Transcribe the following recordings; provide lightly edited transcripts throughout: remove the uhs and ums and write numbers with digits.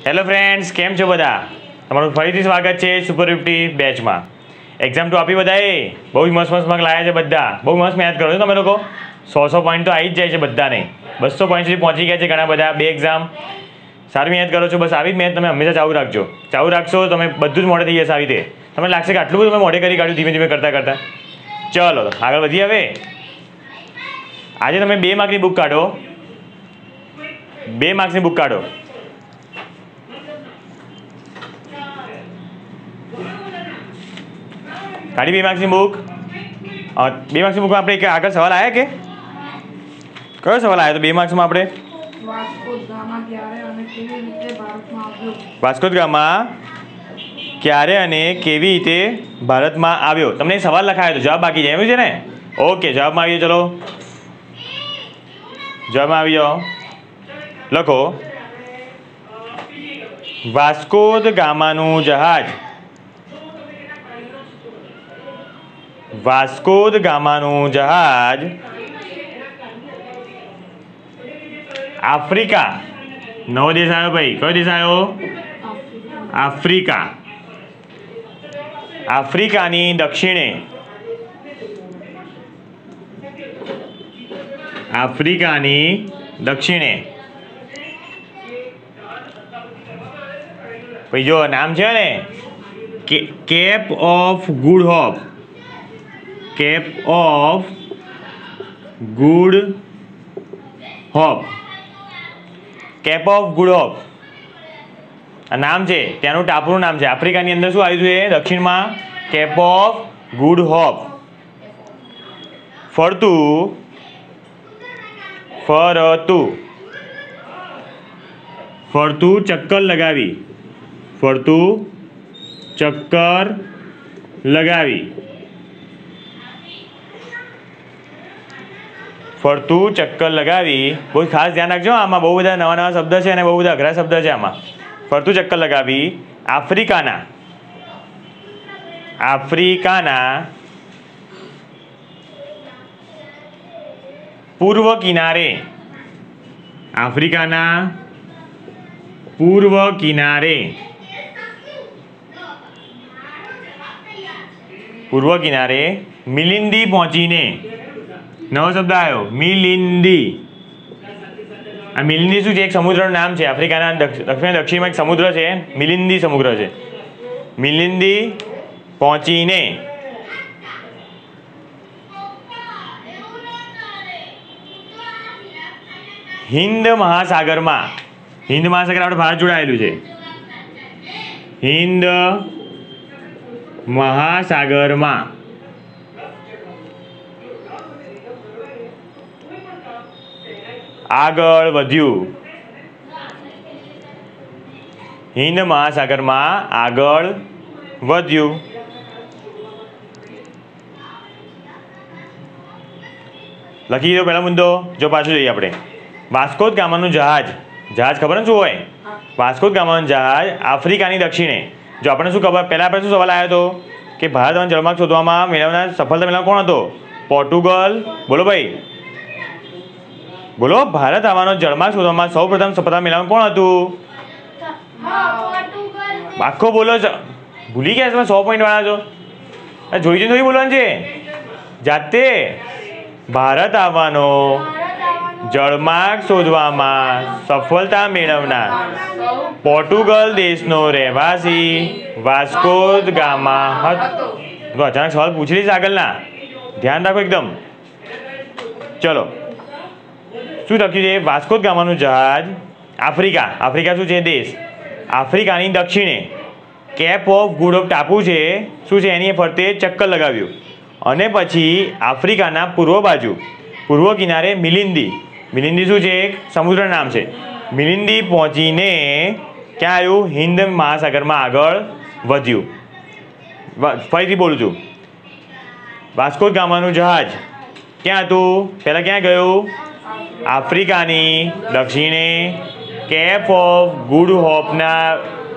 Hello friends, કેમ છો બધા? તમારું ફરીથી સ્વાગત છે સુપર 50 બેચમાં. એક્ઝામ તો આપી બધાએ બહુ જ મસ્ત માર્ક લાવ્યા છે બધા. બહુ મસ્ત મહેનત કરો છો તમે લોકો. 100 પોઈન્ટ તો આવી જ જાય છે બધાને. 200 પોઈન્ટ સુધી પહોંચી ગયા છે ઘણા બધા. બે એક્ઝામ સારી મહેનત કરો છો. બસ આવી જ મહેનત તમે હંમેશા ચાલુ રાખજો. ચાલુ રાખશો તમે બધું જ મોડે થઈ જશે. આવી રીતે તમને લાગશે કે આટલું બધું તમે મોડે કરી કાઢ્યું ધીમે ધીમે કરતાં. ચલો આગળ વધી. હવે આજે તમે 2 માર્કની બુક કાઢો. 2 માર્ક્સની બુક કાઢો. કાઢી 2 માર્ક્સની બુક. 2 માર્ક્સની બુકમાં આપણે આગળ સવાલ આવ્યા કે કયો સવાલ આવ્યો તો 2 માર્ક્સમાં આપણે? વાસ્કો દ ગામા ક્યારે અને કેવી રીતે ભારતમાં આવ્યો. તમને સવાલ લખાયો તો જવાબ બાકી જાય એવું છે ને? ઓકે, જવાબમાં આવીએ. ચલો જવાબમાં આવી જાઓ. લખો વાસ્કો દ ગામાનું જહાજ. વાસ્કો દ ગામાનું જહાજ આફ્રિકા. નવો દેશ આવ્યો ભાઈ. કયો દેશ આવ્યો? આફ્રિકા. આફ્રિકાની દક્ષિણે. આફ્રિકાની દક્ષિણે. ભાઈ જો નામ છે ને Cape of Good Hope. Cape of Good Hope. Cape of Good Hope આ નામ છે ત્યાંનું ટાપુનું નામ છે. આફ્રિકાની અંદર શું આવ્યું છે દક્ષિણમાં? Cape of Good Hope. ફરતું ચક્કર લગાવી. ફરતું ચક્કર લગાવી. ફરતું ચક્કર લગાવી. બહુ ખાસ ધ્યાન રાખજો. આમાં બહુ બધા નવા નવા શબ્દ છે અને બહુ બધા અઘરા શબ્દ છે આમાં. ફરતું ચક્કર લગાવી આફ્રિકાના પૂર્વ કિનારે. આફ્રિકાના પૂર્વ કિનારે. પૂર્વ કિનારે મિલિંદી પહોંચીને. નવો શબ્દ આવ્યો મિલિંદી. આ મિલિંદી શું છે? એક સમુદ્રનું નામ છે. આફ્રિકાના દક્ષિણમાં એક સમુદ્ર છે, મિલિંદી સમુદ્ર છે. મિલિંદી પહોંચીને હિન્દ મહાસાગરમાં. હિન્દ મહાસાગર આપણે ભારત જોડાયેલું છે. હિન્દ મહાસાગરમાં આગળ વધ્યું. હિન્દ મહાસાગરમાં આગળ વધ્યું. લખી દો પહેલો મુદ્દો. જો પાછું જઈએ આપણે. વાસ્કો દ ગામાનું જહાજ. જહાજ ખબર ને શું હોય? વાસ્કો દ ગામાનું જહાજ આફ્રિકાની દક્ષિણે. જો આપણને શું ખબર? પહેલાં આપણે શું સવાલ આવ્યો હતો કે ભારતમાં જળમાર્ગ શોધવામાં મેળવનાર સફળતા મેળવનાર કોણ હતો? પોર્ટુગલ. બોલો ભાઈ, બોલો. ભારત આવવાનો જળમાર્ગ શોધવામાં સૌપ્રથમ સફળતા મેળવવાનું કોણ હતું? આખો બોલો. ભૂલી ગયા તમે 100 પોઈન્ટ વાળા છો. જોઈ જોઈને બોલવાનું છે જાતે. ભારત આવવાનો જળમાર્ગ શોધવામાં સફળતા મેળવનાર પોર્ટુગલ દેશનો રહેવાસી વાસ્કો દ ગામા હતો. અચાનક સવાલ પૂછી લઈશ આગળના. ધ્યાન રાખો એકદમ. ચલો શું લખ્યું છે? વાસ્કો દ ગામાનું જહાજ આફ્રિકા. આફ્રિકા શું છે? દેશ. આફ્રિકાની દક્ષિણે કેપ ઓફ ગુડ હોપ ટાપુ છે. શું છે? એની ફરતે ચક્કર લગાવ્યું. અને પછી આફ્રિકાના પૂર્વ બાજુ પૂર્વ કિનારે મિલિંદી. મિલિંદી શું છે? એક સમુદ્ર નામ છે. મિલિંદી પહોંચીને ક્યાં આવ્યું? હિન્દ મહાસાગરમાં આગળ વધ્યું. ફરીથી બોલું છું. વાસ્કો દ ગામાનું જહાજ ક્યાં હતું? પહેલાં ક્યાં ગયું? આફ્રિકાની દક્ષિણે કેપ ઓફ ગુડ હોપના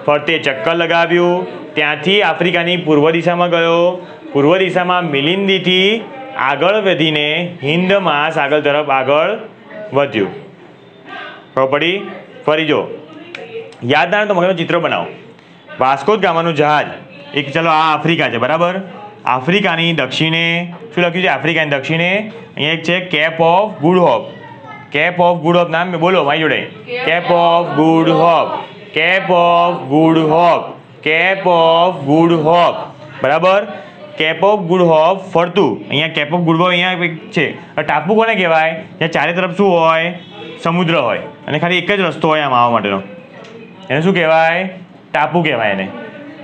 ફરતે ચક્કર લગાવ્યું. ત્યાંથી આફ્રિકાની પૂર્વ દિશામાં ગયો. પૂર્વ દિશામાં મિલિંદીથી આગળ વધીને હિન્દ મહાસાગર તરફ આગળ વધ્યું. ખબર પડી? ફરી જો યાદ ના આવે તો મગજમાં ચિત્ર બનાવો. વાસ્કો દ ગામાનું જહાજ એક, ચલો આ આફ્રિકા છે બરાબર. આફ્રિકાની દક્ષિણે શું લખ્યું છે? આફ્રિકાની દક્ષિણે અહીંયા એક છે Cape of Good Hope. Cape of Good Hope નામ બોલો મારી જોડે. Cape of Good Hope, Cape of Good Hope, Cape of Good Hope. બરાબર. કેપ ઓફ ગુડ હોપ ફરતું. અહીંયા કેપ ઓફ ગુડ હોપ અહીંયા છે. ટાપુ કોને કહેવાય? જ્યાં ચારે તરફ શું હોય? સમુદ્ર હોય અને ખાલી એક જ રસ્તો હોય આમ આવવા માટેનો. એને શું કહેવાય? ટાપુ કહેવાય એને.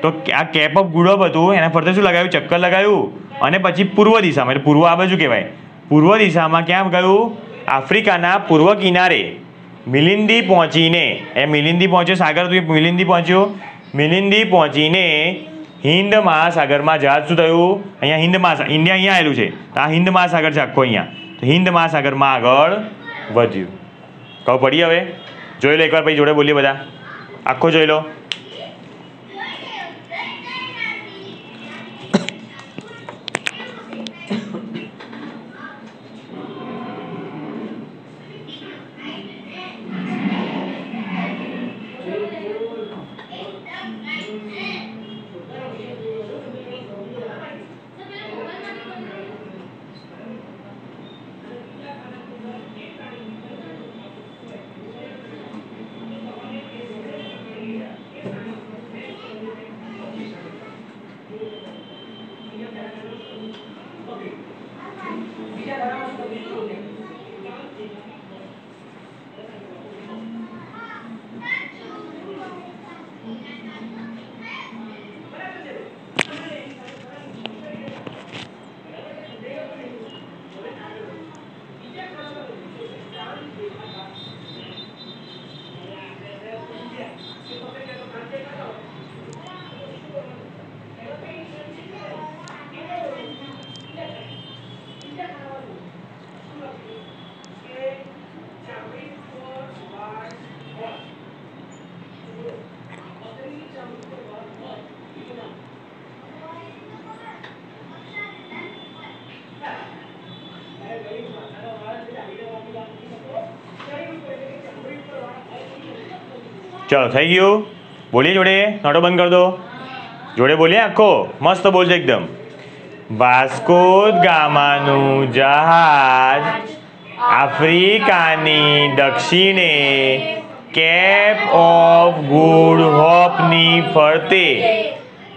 તો આ કેપ ઓફ ગુડ હોપ હતું, એના ફરતે શું લગાવ્યું? ચક્કર લગાવ્યું. અને પછી પૂર્વ દિશામાં, એટલે પૂર્વ આ બાજુ કહેવાય. પૂર્વ દિશામાં ક્યાં ગયું? આફ્રિકાના પૂર્વ કિનારે મિલિંદી પહોંચીને, એ મિલિંદી પહોંચ્યો સાગર, તો મિલિંદી પહોંચ્યો. મિલિંદી પહોંચીને હિન્દ મહાસાગરમાં જહાજ શું થયું? અહીંયા હિન્દ મહાસાગર, ઇન્ડિયા અહીંયા આવેલું છે, તો આ હિન્દ મહાસાગર છે આખો અહીંયા. તો હિન્દ મહાસાગરમાં આગળ વધ્યું. કહું પડી? હવે જોઈ લો એકવાર, પછી જોડે બોલીએ બધા. આખો જોઈ લો. ચલો થઈ ગયું. બોલીએ જોડે, નોટો બંધ કરી દો. જોડે બોલીએ આખો મસ્ત બોલજો એકદમ. વાસ્કો દ ગામાનું જહાજ આફ્રિકાની દક્ષિણે કેપ ઓફ ગુડ હોપની ફરતે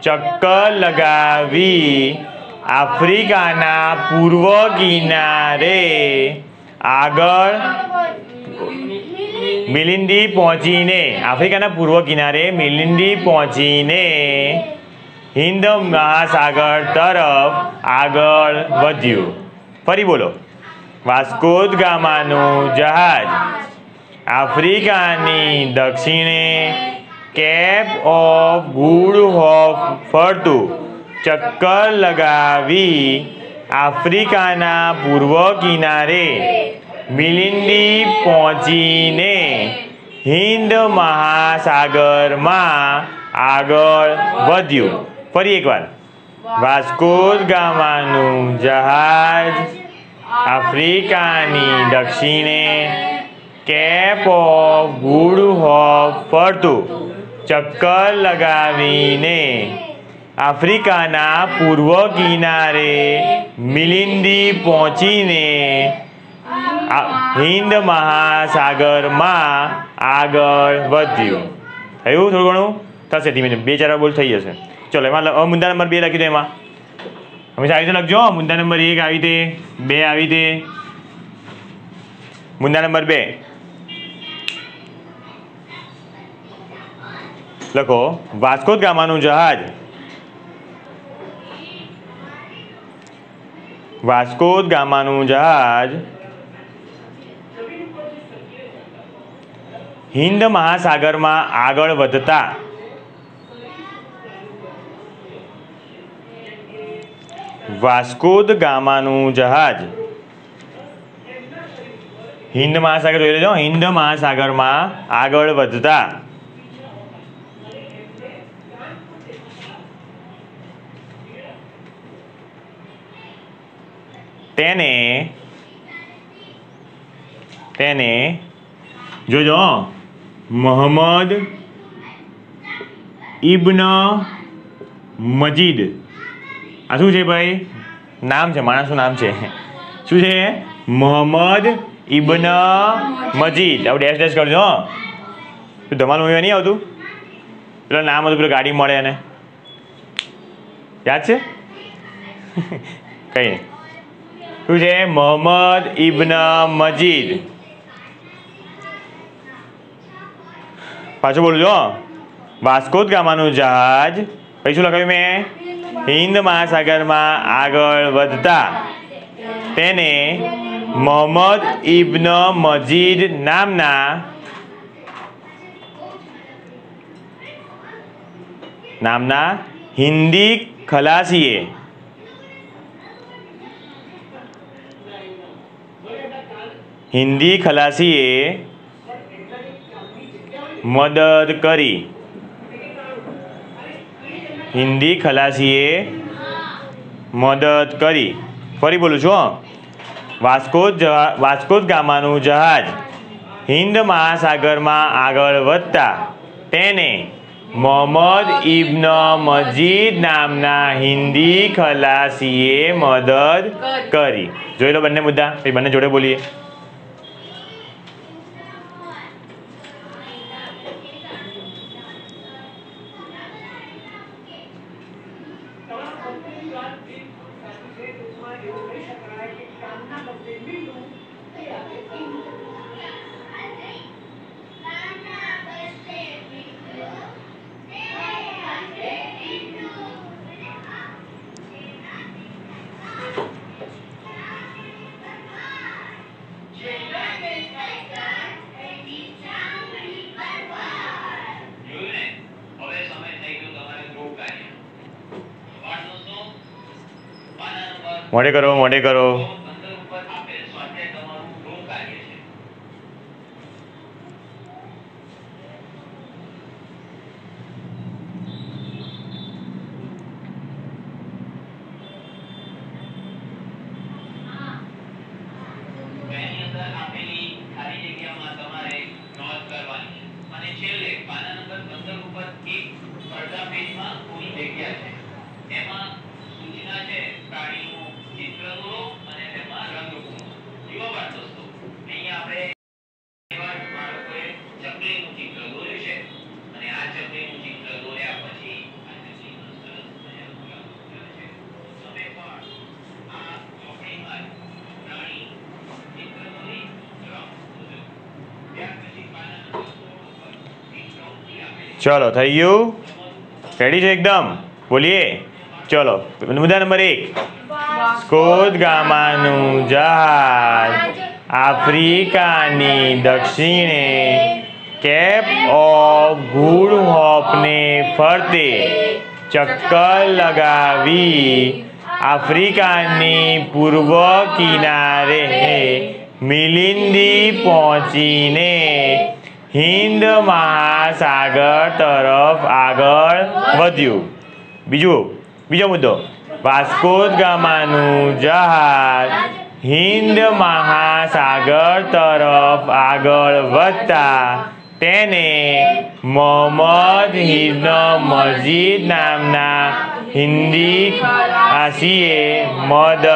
ચક્કર લગાવી આફ્રિકાના પૂર્વ કિનારે આગળ મિલિંદી પહોંચીને, આફ્રિકાના પૂર્વ કિનારે મિલિંદી પહોંચીને હિન્દ મહાસાગર તરફ આગળ વધ્યું. ફરી બોલો. વાસ્કો દ ગામાનું જહાજ આફ્રિકાની દક્ષિણે કેપ ઓફ ગુડ હોપ ફરતું ચક્કર લગાવી આફ્રિકાના પૂર્વ કિનારે મિલિંદી પહોંચીને હિન્દ મહાસાગરમાં આગળ વધ્યું. ફરી એકવાર. વાસ્કો દ ગામાનું જહાજ આફ્રિકાની દક્ષિણે કેપ ઓફ ગુડ હોપ ફરતું ચક્કર લગાવીને આફ્રિકાના પૂર્વ કિનારે મિલિંદી પહોંચીને હિન્દ મહાસાગરમાં આગળ વધ્યું. થયું? થોડું ઘણું થશે, ધીમે ધીમે 2-4 બોલ થઈ જશે. ચલો એમાં મુદ્દા નંબર 2 લખી દો. એમાં હંમેશા આવી રીતે લખજો. મુદ્દા નંબર 1 આવી તે, 2 આવી તે. મુદ્દા નંબર 2 લખો. વાસ્કો દ ગામાનું જહાજ વાસ્કો દ ગામાનું જહાજ હિન્દ મહાસાગરમાં આગળ વધતા વાસ્કો દ ગામાનું જહાજ હિન્દ મહાસાગર જોઈ લેજો. હિન્દ મહાસાગરમાં આગળ વધતા તેને જોજો મોહમ્મદ ઇબ્ન મજીદ. આ શું છે ભાઈ? નામ છે, માણસનું નામ છે. શું છે? મોહમ્મદ ઇબ્ન મજીદ. આવું ડેશ ડેશ કરજો. તો ધમાલ મૂવી નહીં આવતું? પેલા નામ હતું, પેલું ગાડી મળે એને, યાદ છે? કઈ શું છે? મોહમ્મદ ઇબ્ન મજીદ. પાછું બોલું છો. વાસ્કો દ ગામાનું જહાજ પછી શું લખાવ્યું મેં? હિન્દ મહાસાગરમાં આગળ વધતા તેને મોહમ્મદ ઇબ્ન મજીદ નામના હિન્દી ખલાસીએ મદદ કરી. ફરી બોલું છું. વાસ્કો દ ગામાનું જહાજ હિન્દ મહાસાગરમાં આગળ વધતા તેને મોહમ્મદ ઇબ્ન મજીદ નામના હિન્દી ખલાસીએ મદદ કરી. જોઈ લો બંને મુદ્દા, પછી બંને જોડે બોલીએ. મોઢે કરો. ચલો થઈ ગયું? રેડી છે એકદમ? બોલીએ. ચલો મુદ્દા નંબર 1. વાસ્કો દ ગામાનું જહાજ આફ્રિકાની દક્ષિણે કેપ ઓફ ગુડ હોપને ફરતે ચક્કર લગાવી આફ્રિકાની પૂર્વ કિનારે મિલિંદી પહોંચીને હિન્દ મહાસાગર તરફ આગળ વધ્યું. બીજો મુદ્દો. વાસ્કો દ ગામાનું જહાજ હિન્દ મહાસાગર તરફ આગળ વધતા તેને મોહમ્મદ ઇબ્ન મજીદ નામના હિન્દી ખલાસીએ મદદ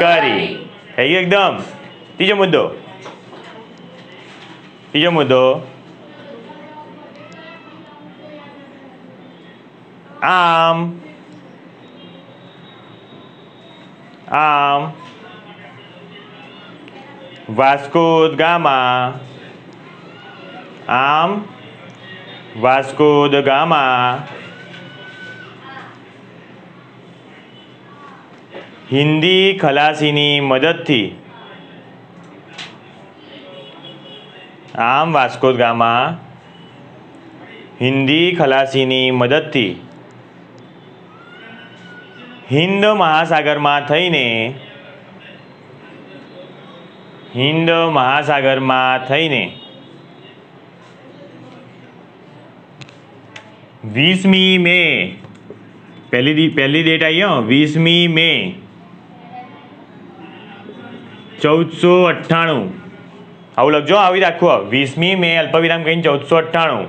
કરી. થઈ ગયું એકદમ? ત્રીજો મુદ્દો. આમ વાસ્કો દ ગામા હિન્દી ખલાસીની મદદથી હિન્દ મહાસાગરમાં થઈને 20મી મે પહેલી ડેટ આવી 20મી મે 1498. આવું લખજો, આવી રાખવું. 20મી મે અલ્પવિરામ કહીને 1498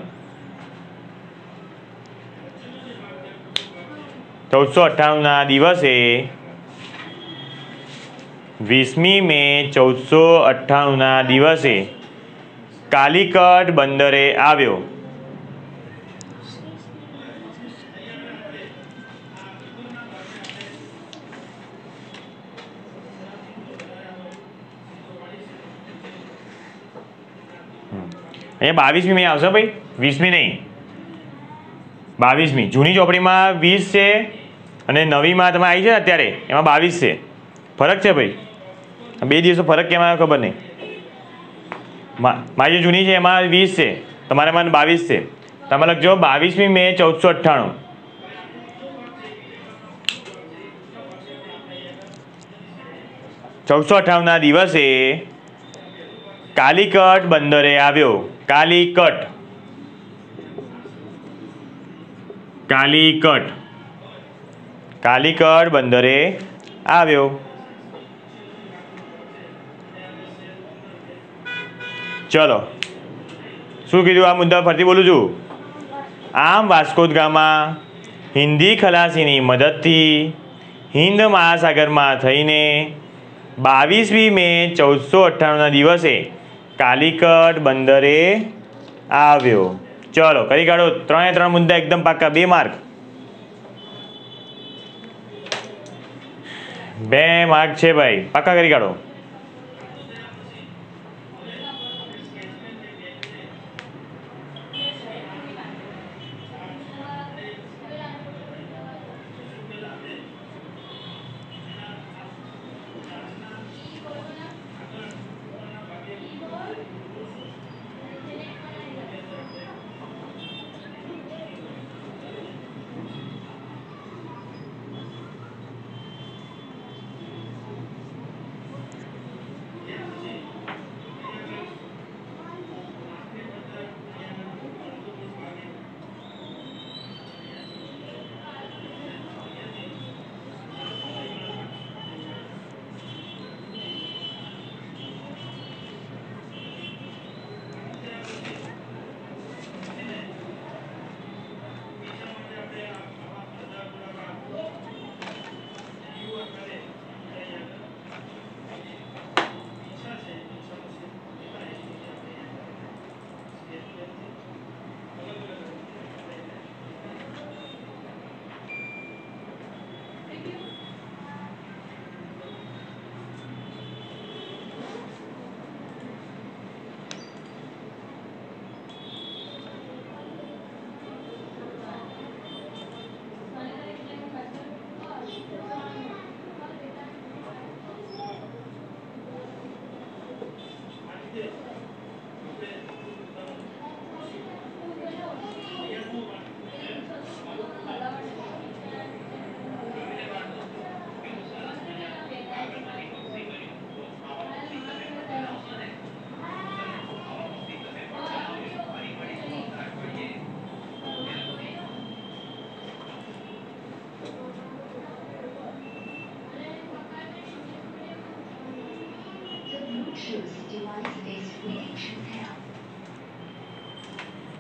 1498ના દિવસે 20મી મે 1498ના દિવસે કાલિકટ બંદરે આવ્યો. અહીંયા 22મી મે આવશે ભાઈ, 20મી નહીં, 22મી. જૂની ચોપડીમાં 20 છે અને નવીમાં તમે આવી છે ને અત્યારે એમાં 22 છે. ફરક છે ભાઈ, 2 દિવસો ફરક કેમ આવ્યો ખબર નહીં. મારી જે જૂની છે એમાં 20 છે, તમારામાં 22 છે. તમે લખજો 22મી મે 1498. ના દિવસે કાલિકટ બંદરે આવ્યો. કાલિકટ બંદરે આવ્યો. ચલો, શું કીધું આ મુદ્દા ફરતી બોલું છું. આમ વાસ્કો દ ગામા હિન્દી ખલાસીની મદદથી હિન્દ મહાસાગરમાં થઈને 22મી મે 1498ના દિવસે કાલિકટ બંદરે આવ્યો. ચલો કરી કાઢો. 3 મુદ્દા એકદમ પાક્કા, 2 માર્ક. 2 માર્ક છે ભાઈ, પાક્કા કરી કાઢો.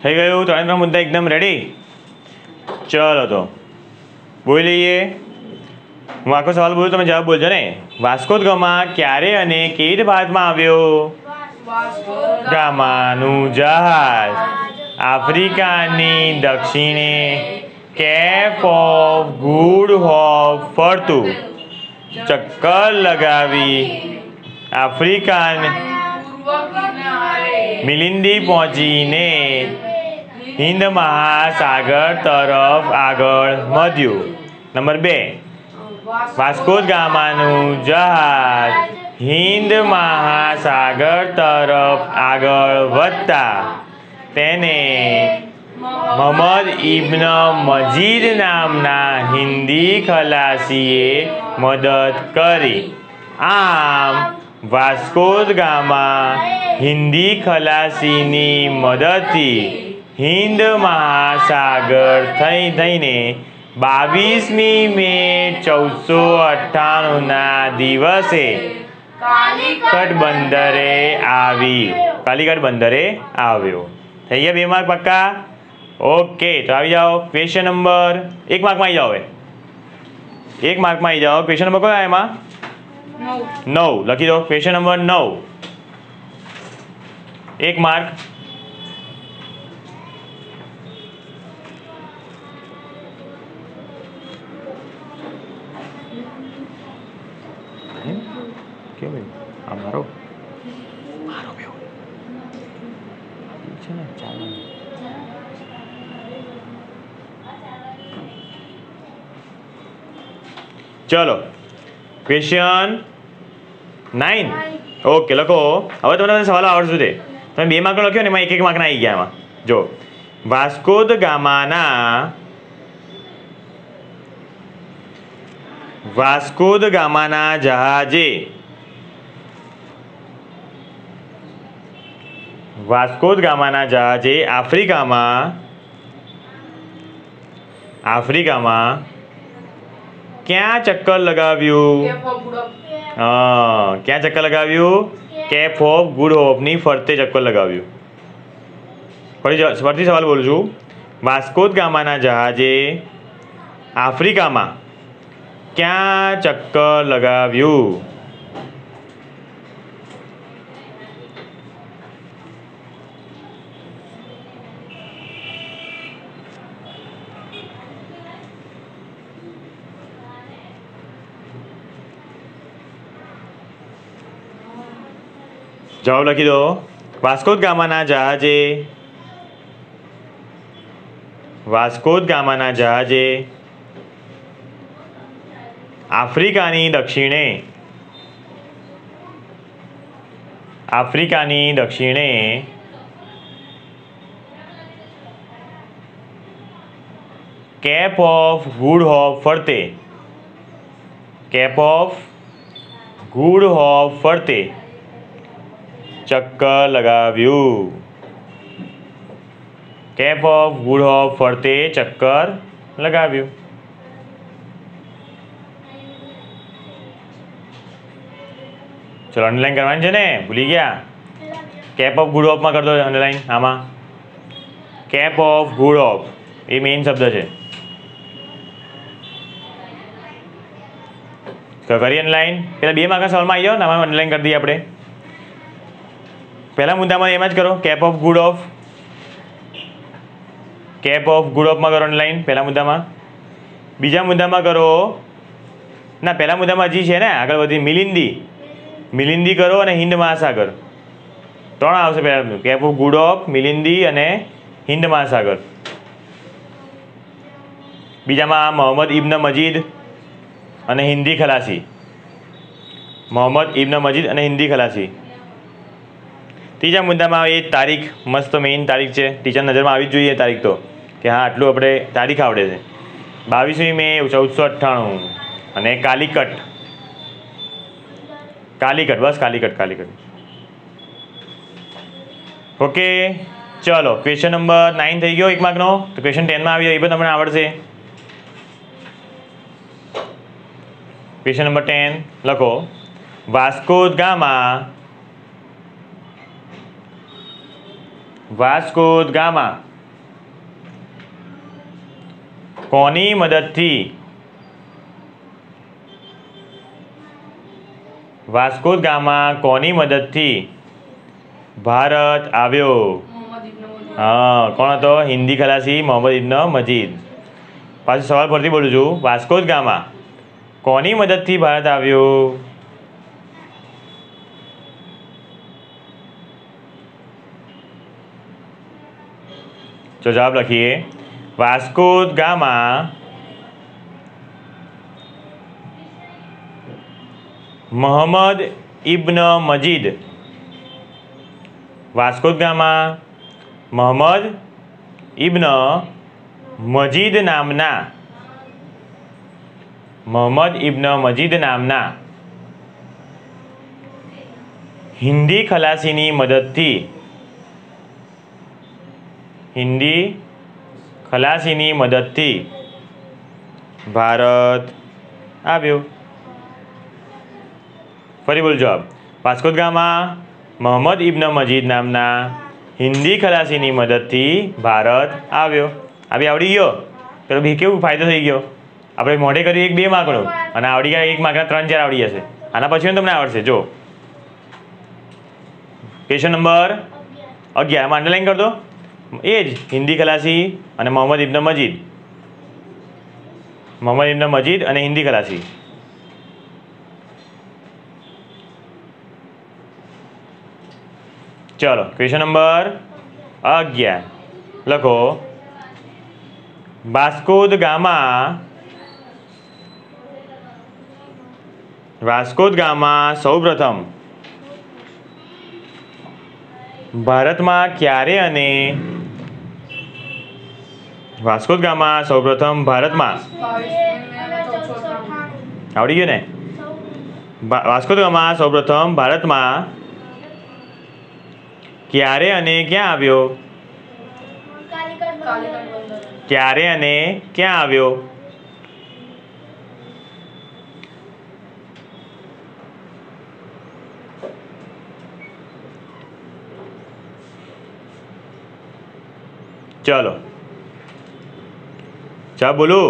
થઈ ગયું. 3 મુદ્દા એકદમ રેડી. ચલો તો બોલી લઈએ. હું આખો સવાલ બોલું, તમે જવાબ બોલજો ને. વાસ્કો દ ગામા ક્યારે અને કેવી રીતે ભારતમાં આવ્યો? ગામાનું જહાજ આફ્રિકાની દક્ષિણે કેપ ઓફ ગુડ હોપ ફરતું ચક્કર લગાવી આફ્રિકાને મિલિંદી પહોંચીને હિન્દ મહાસાગર તરફ આગળ વધ્યું. નંબર 2, વાસ્કો દ ગામાનું જહાજ હિન્દ મહાસાગર તરફ આગળ વધતા તેને મોહમ્મદ ઇબ્ન મજીદ નામના હિન્દી ખલાસીએ મદદ કરી. આમ વાસ્કો દ ગામા હિન્દી ખલાસીની મદદથી હિન્દ મહાસાગર થઈને 22મી મે 1498ના દિવસે કાલિકટ બંદરે આવ્યો. થઈ ગયા 2 માર્ક પક્કા? ઓકે, તો આવી જાઓ. ક્વેશ્ચન નંબર 1 માર્કમાં આવી જાઓ. હવે 1 માર્કમાં આવી જાઓ. ક્વેશ્ચન નંબર કયો એમાં 9 લખી દો. Question number 9 1 mark. કેવું આ મારો બેવ છે ને ચાલો. ચલો ક્વેશ્ચન 9 ઓકે લખો. હવે તમને સવાલ આવડશે તે તમે 2 માર્ક લખ્યો ને એમાં 1 માર્કના આવી ગયા. એમાં જો વાસ્કો દ ગામાના જહાજે આફ્રિકામાં ક્યાં ચક્કર લગાવ્યું? ક્યાં ચક્કર લગાવ્યું? કેપ ઓફ ગુડ હોપની ફરતે ચક્કર લગાવ્યું. ફરીથી સવાલ બોલું છું. વાસ્કો દ ગામાના જહાજે આફ્રિકામાં ક્યાં ચક્કર લગાવ્યું? જવાબ લખી દો. વાસ્કો દ ગામાના જહાજે આફ્રિકાની દક્ષિણે કેપ ઓફ ગુડ હોપ ફરતે ચક્કર લગાવ્યું. કેપ ઓફ ગુડ હોપ ફરતે ચક્કર લગાવ્યું. ચલો અંડરલાઈન કરવાની છે ને, ભૂલી ગયા? કેપ ઓફ ગુડ હોપમાં કરતો અંડરલાઈન. આમાં કેપ ઓફ ગુડ હોપ એ મેઇન શબ્દ છે. કરી અંડરલાઈન. પેલા 2 માર્કના સવાલમાં આવી જાઓ ને, આમાં અંડરલાઈન કરી દઈએ આપણે. પહેલા મુદ્દામાં એમ જ કરો. કેપ ઓફ ગુડ હોપમાં કરો અંડરલાઈન પહેલા મુદ્દામાં. બીજા મુદ્દામાં કરો ના, પહેલા મુદ્દામાં હજી છે ને, આગળ વધી મિલિંદી કરો અને હિન્દ મહાસાગર 3 આવશે. પહેલા કેપ ઓફ ગુડ હોપ, મિલિંદી અને હિન્દ મહાસાગર. બીજામાં મોહમ્મદ ઇબ્ન મજીદ અને હિન્દી ખલાસી. ત્રીજા મુદ્દામાં એ તારીખ મસ્ત મેઇન તારીખ છે, ટીચર નજરમાં આવી જ જોઈએ તારીખ તો, કે હા આટલું આપણે તારીખ આવડે છે. 22મી મે 1498 અને કાલિકટ. બસ કાલિકટ. ઓકે ચલો ક્વેશ્ચન નંબર 9 થઈ ગયો 1 માર્કનો. તો ક્વેશ્ચન 10માં આવી જાય, એ પણ તમને આવડશે. ક્વેશ્ચન નંબર 10 લખો. વાસ્કો દ ગામા કોની મદદથી ભારત આવ્યો? કોણ હતો? હિન્દી ખલાસી મોહમ્મદ ઇબ્ન મજીદ. પાછું સવાલ પરથી બોલું છું. વાસ્કો દ ગામા કોની મદદથી ભારત આવ્યો? તો જવાબ લખીએ. Vasco da Gama Mohammed ibn Majid નામના હિન્દી ખલાસીની મદદથી ભારત આવ્યો. ફરી બોલ જવાબ. Vasco da Gama Mohammed ibn Majid નામના હિન્દી ખલાસીની મદદથી ભારત આવ્યો. આ બી આવડી ગયો. તો બી કેવું ફાયદો થઈ ગયો? આપણે મોઢે કર્યું એક 2 માર્કનું અને આવડી ગયા 1 માર્કના 3-4 આવડી જશે. આના પછી તમને આવડશે. જો ક્વેશ્ચન નંબર 11 એમાં અંડરલાઈન કરી દો. એ જ હિન્દી ખલાસી અને મોહમ્મદ ઇબ્ન મજીદ અને હિન્દી ખલાસી. ચલો ક્વેશ્ચન નંબર 11 લખો. વાસ્કો દ ગામા સૌપ્રથમ ભારતમાં ક્યારે અને વાસ્કો દ ગામા સૌપ્રથમ ભારતમાં આવડી ગયું ને. વાસ્કો દ ગામા સૌપ્રથમ ભારતમાં ક્યારે અને ક્યાં આવ્યો? ક્યારે અને ક્યાં આવ્યો? ચલો ચા બોલો.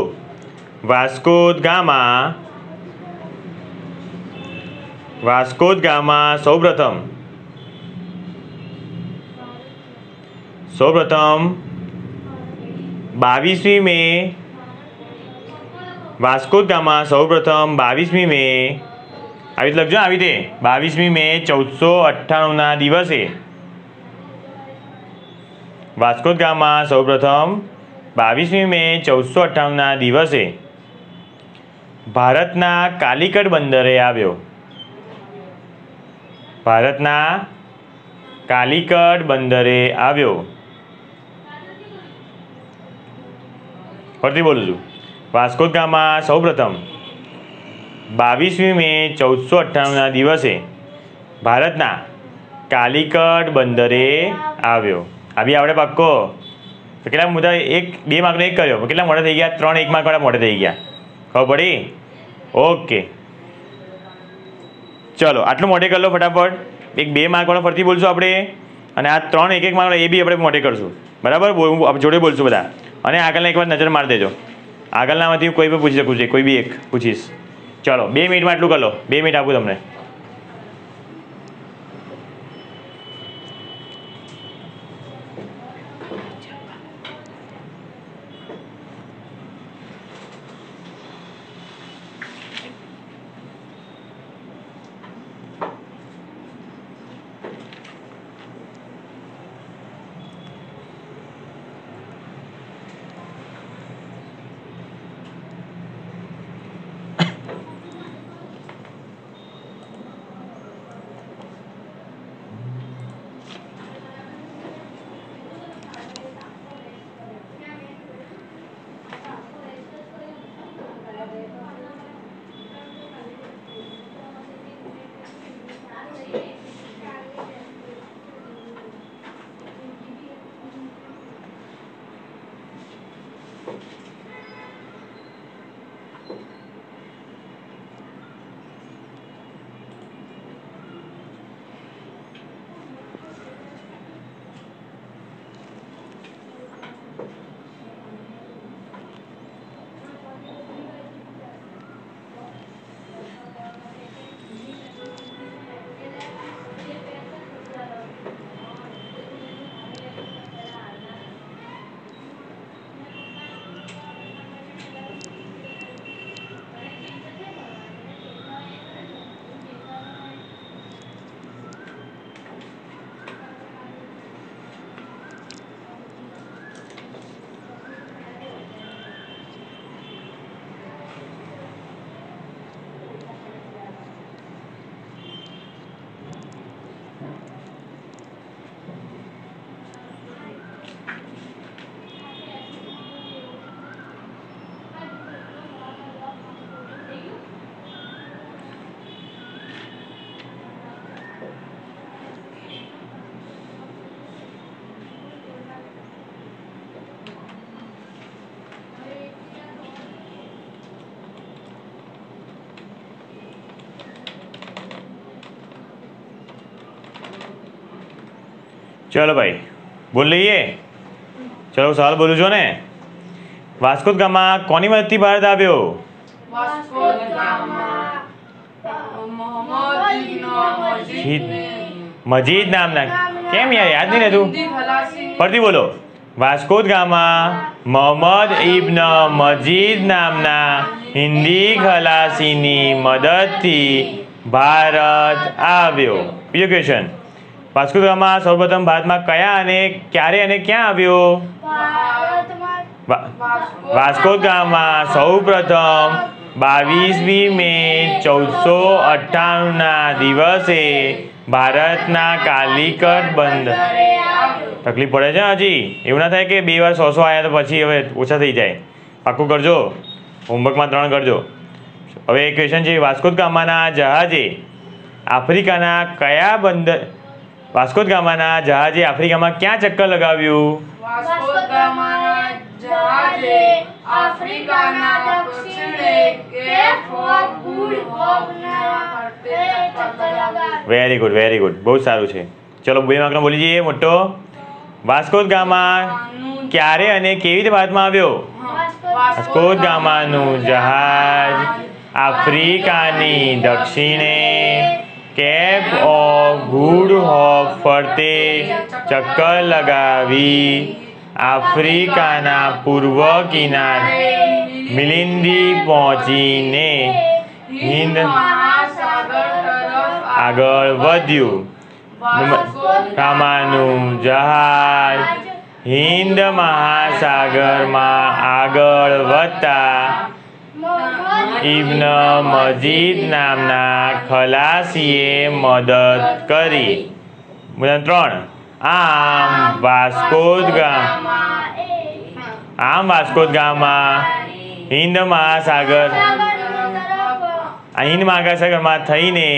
વાસ્કો દ ગામા સૌપ્રથમ 22મી મે. વાસ્કો દ ગામા સૌપ્રથમ 22મી મે આવી રીતે લખજો. આવી રીતે 22મી મે 1498ના દિવસે વાસ્કો દ ગામા સૌપ્રથમ 22મી મે 1498ના દિવસે ભારતના કાલિકટ બંદરે આવ્યો. ભારતના કાલિકટ બંદરે આવ્યો. ફરીથી બોલું છું. વાસ્કો દ ગામા સૌપ્રથમ 22મી મે 1498ના દિવસે ભારતના કાલિકટ બંદરે આવ્યો. આ બી આપણે પાક્કો. તો કેટલા મુદ્દા 2 માર્કનો 1 કર્યો. કેટલા મોટા થઈ ગયા? 3 1 માર્ક વાળા મોટા થઈ ગયા. ખબર પડી? ઓકે ચલો આટલું મોઢે કરી લો ફટાફટ. 2 માર્ક વાળો ફરતી બોલશું આપણે અને આ 3 1 માર્ક વાળા એ બી આપણે મોઢે કરશું. બરાબર? જોડે બોલશું બધા. અને આગળના એકવાર નજર મારી દેજો. આગળનામાંથી કોઈ પણ પૂછી શકું છે. કોઈ બી એક પૂછીશ. ચલો 2 મિનિટમાં આટલું કરી લો. 2 મિનિટ આપું તમને. चलो भाई बोल लीजिए. चलो सवाल बोलूँ छो ने. વાસ્કો દ ગામા કોની મદદથી ભારત આવ્યો? મજીદ નામના. કેમ યાર યાદ નહીં રહેતું? ફરીથી બોલો. Vasco da Gama Mohammed ibn Majid નામના હિન્દી ખલાસીની મદદથી ભારત આવ્યો. બીજો ક્વેશ્ચન. વાસ્કો દ ગામા સૌપ્રથમ ભારતમાં કયા અને ક્યારે અને ક્યાં આવ્યો? વાસ્કો દ ગામા સૌપ્રથમ 22મી મે 1498ના દિવસે ભારતના કાલિકટ બંદર. તકલીફ પડે છે હજી? એવું ના થાય કે 2 વાર 100 આવ્યા તો પછી હવે ઓછા થઈ જાય. પાક્કું કરજો, હોમવર્કમાં 3 કરજો. હવે એક ક્વેશ્ચન છે. વાસ્કો દ ગામાના જહાજે આફ્રિકાના કયા બંદર વાસ્કો દ ગામાના જહાજે આફ્રિકામાં ક્યાં ચક્કર લગાવ્યું? વાસ્કો દ ગામાના જહાજે આફ્રિકાના દક્ષિણે કેપ ઓફ ગુડ હોપના ફરતે ચક્કર લગાવ્યું. વેરી ગુડ, વેરી ગુડ, બહુ સારું છે. ચલો 2 માર્કનો બોલી જઈએ મોટો. વાસ્કો દ ગામા ક્યારે અને કેવી રીતે ભારતમાં આવ્યો? વાસ્કો દ ગામાનું જહાજ આફ્રિકાની દક્ષિણે કેપ ઓફ ગુડ હોપ ફરતે ચક્કર લગાવી આફ્રિકાના પૂર્વ કિનારે મિલિંદી પહોંચીને હિન્દ આગળ વધ્યું. ગામાનું જહાજ હિન્દ મહાસાગરમાં આગળ વધતા ઇબ્ન મજીદ નામના ખલાસીએ મદદ કરી. 3. આમ વાસ્કો દ ગામા હિન્દ મહાસાગરમાં થઈને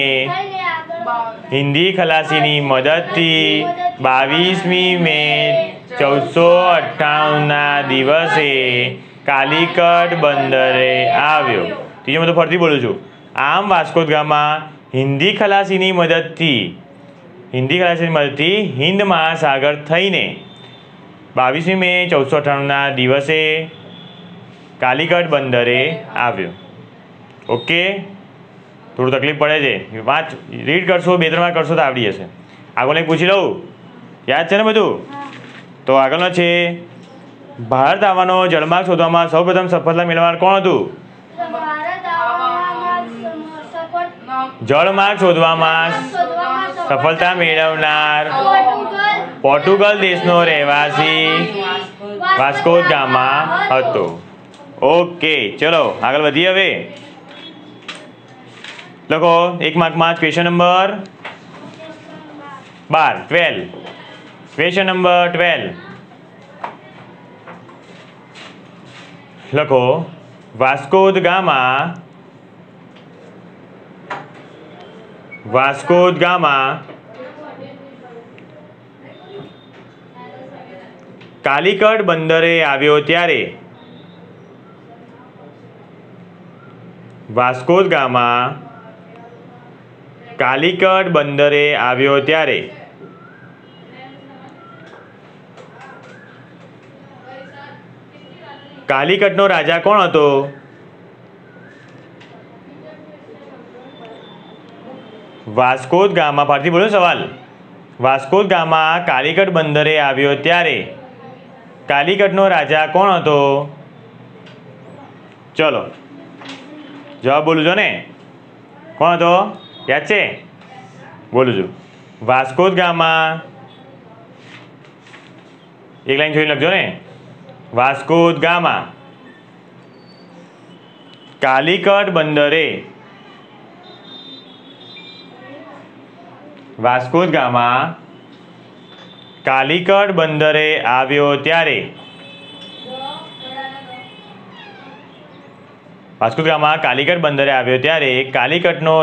હિન્દી ખલાસીની મદદથી 22મી મે 1498ના દિવસે કાલિકટ બંદરે આવ્યો. ત્રીજો હું તો ફરીથી બોલું છું. આમ વાસ્કો દ ગામા હિન્દી ખલાસીની મદદથી હિન્દ મહાસાગર થઈને 22મી મે 1498ના દિવસે કાલિકટ બંદરે આવ્યો. ઓકે, થોડું તકલીફ પડે છે. વાંચ, રીડ કરશો, 2-3 વાર કરશો તો આવડી જશે. આગળ એક પૂછી લઉં, યાદ છે ને બધું? તો આગળનો છે. ભારત આવવાનો જળમાર્ગ શોધવામાં સૌપ્રથમ સફળતા મેળવનાર કોણ હતું? જળમાર્ગ શોધવામાં સફળતા મેળવનાર પોર્ટુગલ દેશનો રહેવાસી વાસ્કો દ ગામા હતો. ઓકે, ચલો આગળ વધીએ. હવે લખો 1 માર્કમાં ક્વેશ્ચન નંબર 12. ક્વેશ્ચન નંબર 12 લખો. વાસ્કો દ ગામા કાલિકટ બંદરે આવ્યો ત્યારે વાસ્કો દ ગામા કાલિકટ બંદરે આવ્યો ત્યારે કાલિકટનો રાજા કોણ હતો? વાસ્કો દ ગામા, ફરીથી બોલો સવાલ. વાસ્કો દ ગામા કાલિકટ બંદરે આવ્યો ત્યારે કાલિકટનો રાજા કોણ હતો? ચલો જવાબ બોલું છો ને? કોણ હતો? યાદ છે? બોલું છું. વાસ્કો દ ગામા, એક લાઈન જોઈને લખજો ને. વાસ્કો દ ગામા કાલિકટ બંદરે વાસ્કો દ ગામા કાલિકટ બંદરે આવ્યો ત્યારે વાસ્કો દ ગામા કાલિકટ બંદરે આવ્યો ત્યારે કાલિકટનો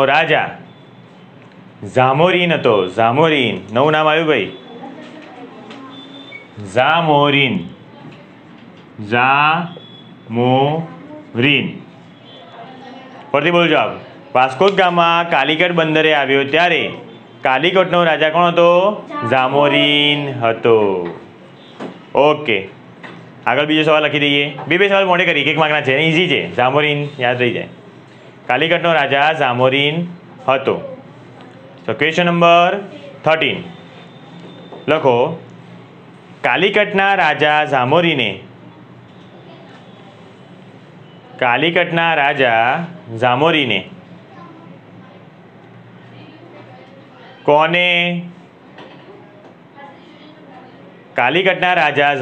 રાજા ઝામોરીન હતો. ઝામોરીન, નવું નામ આવ્યું ભાઈ. ઝામોરીન. ફરીથી બોલું જવાબ. વાસ્કો દ ગામા કાલિકટ બંદરે આવ્યો ત્યારે કાલિકટનો રાજા કોણ હતો? જામોરીન હતો. ઓકે, આગળ બીજો સવાલ લખી દઈએ. બે સવાલ મોઢે કરી, એક માર્કના છે, ઇઝી છે. જામોરીન યાદ રહી જાય. કાલિકટનો રાજા જામોરીન હતો. તો ક્વેશ્ચન નંબર 13 લખો. કાલિકટના રાજા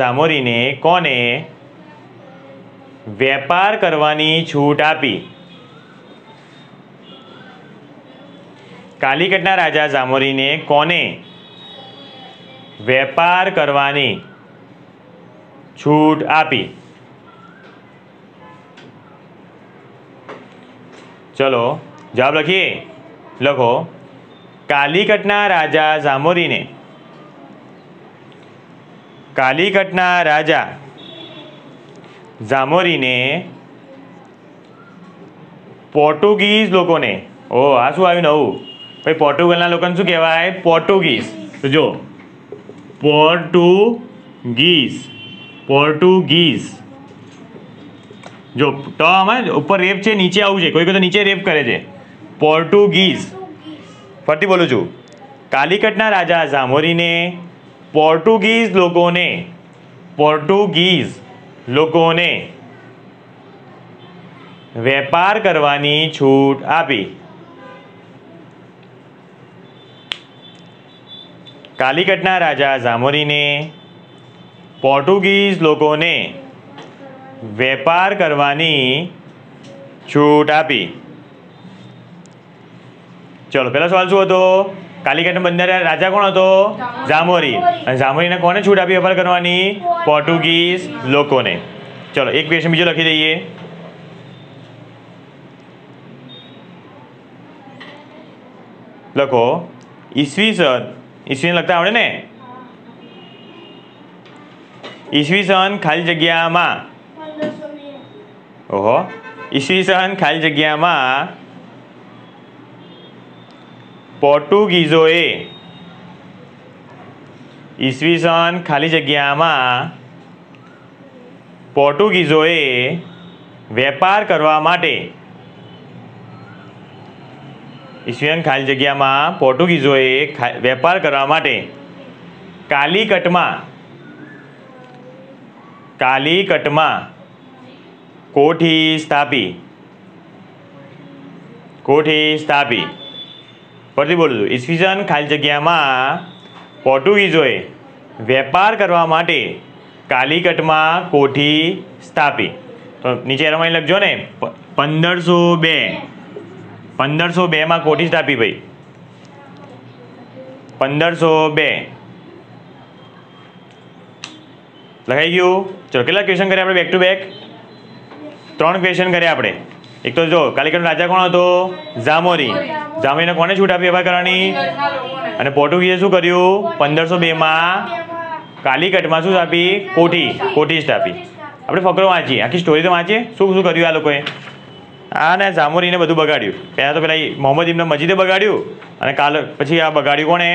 જામોરીને કોને વેપાર કરવાની છૂટ આપી? કાલિકટના રાજા જામોરીને કોને વેપાર કરવાની છૂટ આપી? ચલો જવાબ લખીએ. લખો. કાલિકટના રાજા જામોરીને પોર્ટુગીઝ લોકોને, આ શું આવ્યું નવું ભાઈ? પોર્ટુગલના લોકોને શું કહેવાય? પોર્ટુગીઝ. તો જો પોર્ટુગીઝ જો તો આમાં ઉપર રેપ છે, નીચે આવું છે. કોઈ તો નીચે રેપ કરે છે. પોર્ટુગીઝ. ફરીથી બોલું છું. કાલિકટના રાજા જામોરીને પોર્ટુગીઝ લોકોને વેપાર કરવાની છૂટ આપી. કાલિકટના રાજા જામોરીને પોર્ટુગીઝ લોકોને વેપાર કરવાની છૂટ આપી. ચલો પહેલો સવાલ શું હતો? કાલિકટનો બંદર રાજા કોણ હતો? જામોરી. અને જામોરીને કોને છૂટ આપી વેપાર કરવાની? પોર્ટુગીઝ લોકોને. ચલો એક ક્વેશ્ચન બીજો લખી દઈએ. લખો. ઈસવીસન લખતા આવડે ને? ઈસવીસન ખાલી જગ્યામાં પોર્ટુગીઝોએ વેપાર કરવા માટે કાલિકટમાં કોઠી સ્થાપી. ફરીથી બોલું છું. ઈસવીસન ખાલી જગ્યામાં પોર્ટુગીઝોએ વેપાર કરવા માટે કાલિકટમાં કોઠી સ્થાપી. તો નીચે એરોમાં લખજો ને. 1502 કોઠી સ્થાપી ભાઈ. 1502 લખાઈ ગયું. ચલો કેટલા ક્વેશ્ચન કર્યા આપણે બેક ટુ બેક? 3 ક્વેશ્ચન કર્યા આપણે. એક તો જો કાલિકટનો રાજા કોણ હતો? જામોરીને કોને છૂટ આપી વેપાર કરવાની? અને પોર્ટુગીઝે શું કર્યું? 1502 કાલિકટમાં શું સ્થાપી? કોઠી સ્થાપી. આપણે ફકરો વાંચીએ, આખી સ્ટોરી તો વાંચીએ. શું કર્યું આ લોકોએ? ને જામોરીને બધું બગાડ્યું. પહેલાં મોહમ્મદ ઇબ્ન મજીદે બગાડ્યું, અને પછી આ બગાડ્યું કોણે?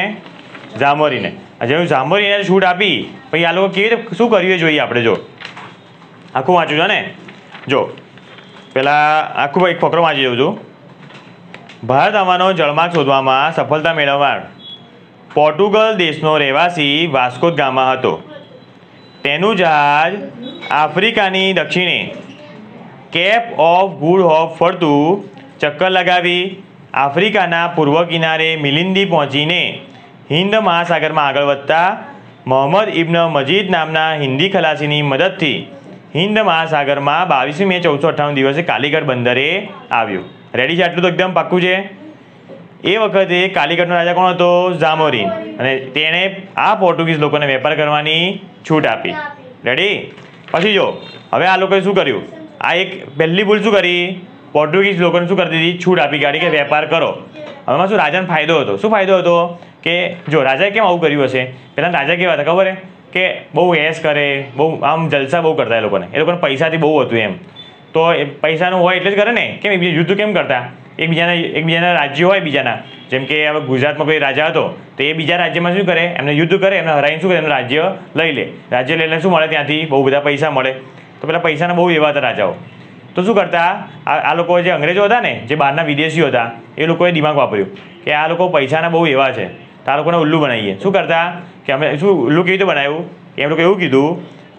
જામોરીને. જેવું જામોરીને છૂટ આપી પછી આ લોકો કેવી રીતે શું કર્યું એ જોઈએ આપણે. જો આખું વાંચ્યું છે ને. જો પહેલાં આખું એક ફકરો વાંચી દઉં છું. ભારત આવવાનો જળમાર્ગ શોધવામાં સફળતા મેળવનાર પોર્ટુગલ દેશનો રહેવાસી વાસ્કો દ ગામા હતો. તેનું જહાજ આફ્રિકાની દક્ષિણે કેપ ઓફ ગુડ હોપ ફરતું ચક્કર લગાવી આફ્રિકાના પૂર્વ કિનારે મિલિંદી પહોંચીને હિન્દ મહાસાગરમાં આગળ વધતા મોહમ્મદ ઇબ્ન મજીદ નામના હિન્દી ખલાસીની મદદથી હિન્દ મહાસાગરમાં 22 મે 1458 દિવસે કાલિકટ બંદરે આવ્યો. રેડી છે? આટલું તો એકદમ પાક્કું છે. એ વખતે કાલિકટનો રાજા કોણ હતો? જામોરીન. અને તેણે આ પોર્ટુગીઝ લોકોને વેપાર કરવાની છૂટ આપી. રેડી? પછી જો હવે આ લોકોએ શું કર્યું? આ એક પહેલી ભૂલ શું કરી? પોર્ટુગીઝ લોકોને શું કરી દીધી? છૂટ આપી કાઢી કે વેપાર કરો. હવેમાં શું રાજાને ફાયદો હતો? શું ફાયદો હતો? કે જો રાજાએ કેમ આવું કર્યું હશે? પહેલાં રાજા કેવા હતા ખબર? કે બહુ એશ કરે, બહુ આમ જલસા બહુ કરતા. એ લોકોને પૈસાથી બહુ હતું એમ. તો પૈસાનું હોય એટલે જ કરે ને. કેમ યુદ્ધ કેમ કરતા? એકબીજાના રાજ્યો હોય બીજાના, જેમ કે હવે ગુજરાતમાં કોઈ રાજા હતો તો એ બીજા રાજ્યમાં શું કરે, એમને યુદ્ધ કરે, એમને હરાઈને શું કરે, એમનું રાજ્ય લઈ લે. રાજ્ય લઈને શું મળે, ત્યાંથી બહુ બધા પૈસા મળે. તો પેલા પૈસાના બહુ એવા હતા રાજાઓ. તો શું કરતા, આ લોકો જે અંગ્રેજો હતા ને, જે બહારના વિદેશીઓ હતા, એ લોકોએ દિમાગ વાપર્યું કે આ લોકો પૈસાના બહુ એવા છે, તો આ લોકોને ઉલ્લુ બનાવીએ. શું કરતા કે અમે શું ઉલ્લુ કેવી રીતે બનાવ્યું, કે એમ લોકો એવું કીધું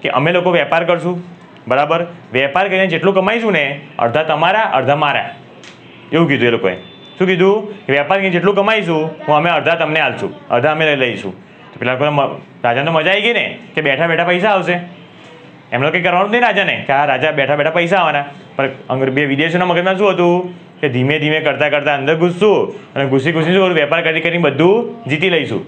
કે અમે લોકો વેપાર કરશું, બરાબર, વેપાર કરીને જેટલું કમાઈશું ને અડધા તમારા અડધા મારા, એવું કીધું એ લોકોએ. શું કીધું કે વેપાર કરીને જેટલું કમાઈશું હું અમે અડધા તમને આલશું, અડધા અમે લઈ લઈશું. તો પેલા લોકોને રાજાને તો મજા આવી ગઈ ને કે બેઠા બેઠા પૈસા આવશે. એમને કંઈ કરવાનું જ નહીં રાજાને, કે આ રાજા બેઠા બેઠા પૈસા આવવાના. પણ બે વિદેશીઓના મગજમાં શું હતું કે ધીમે ધીમે કરતાં કરતાં અંદર ઘૂસશું અને ઘૂસી શું કરું, વેપાર કરી કરીને બધું જીતી લઈશું.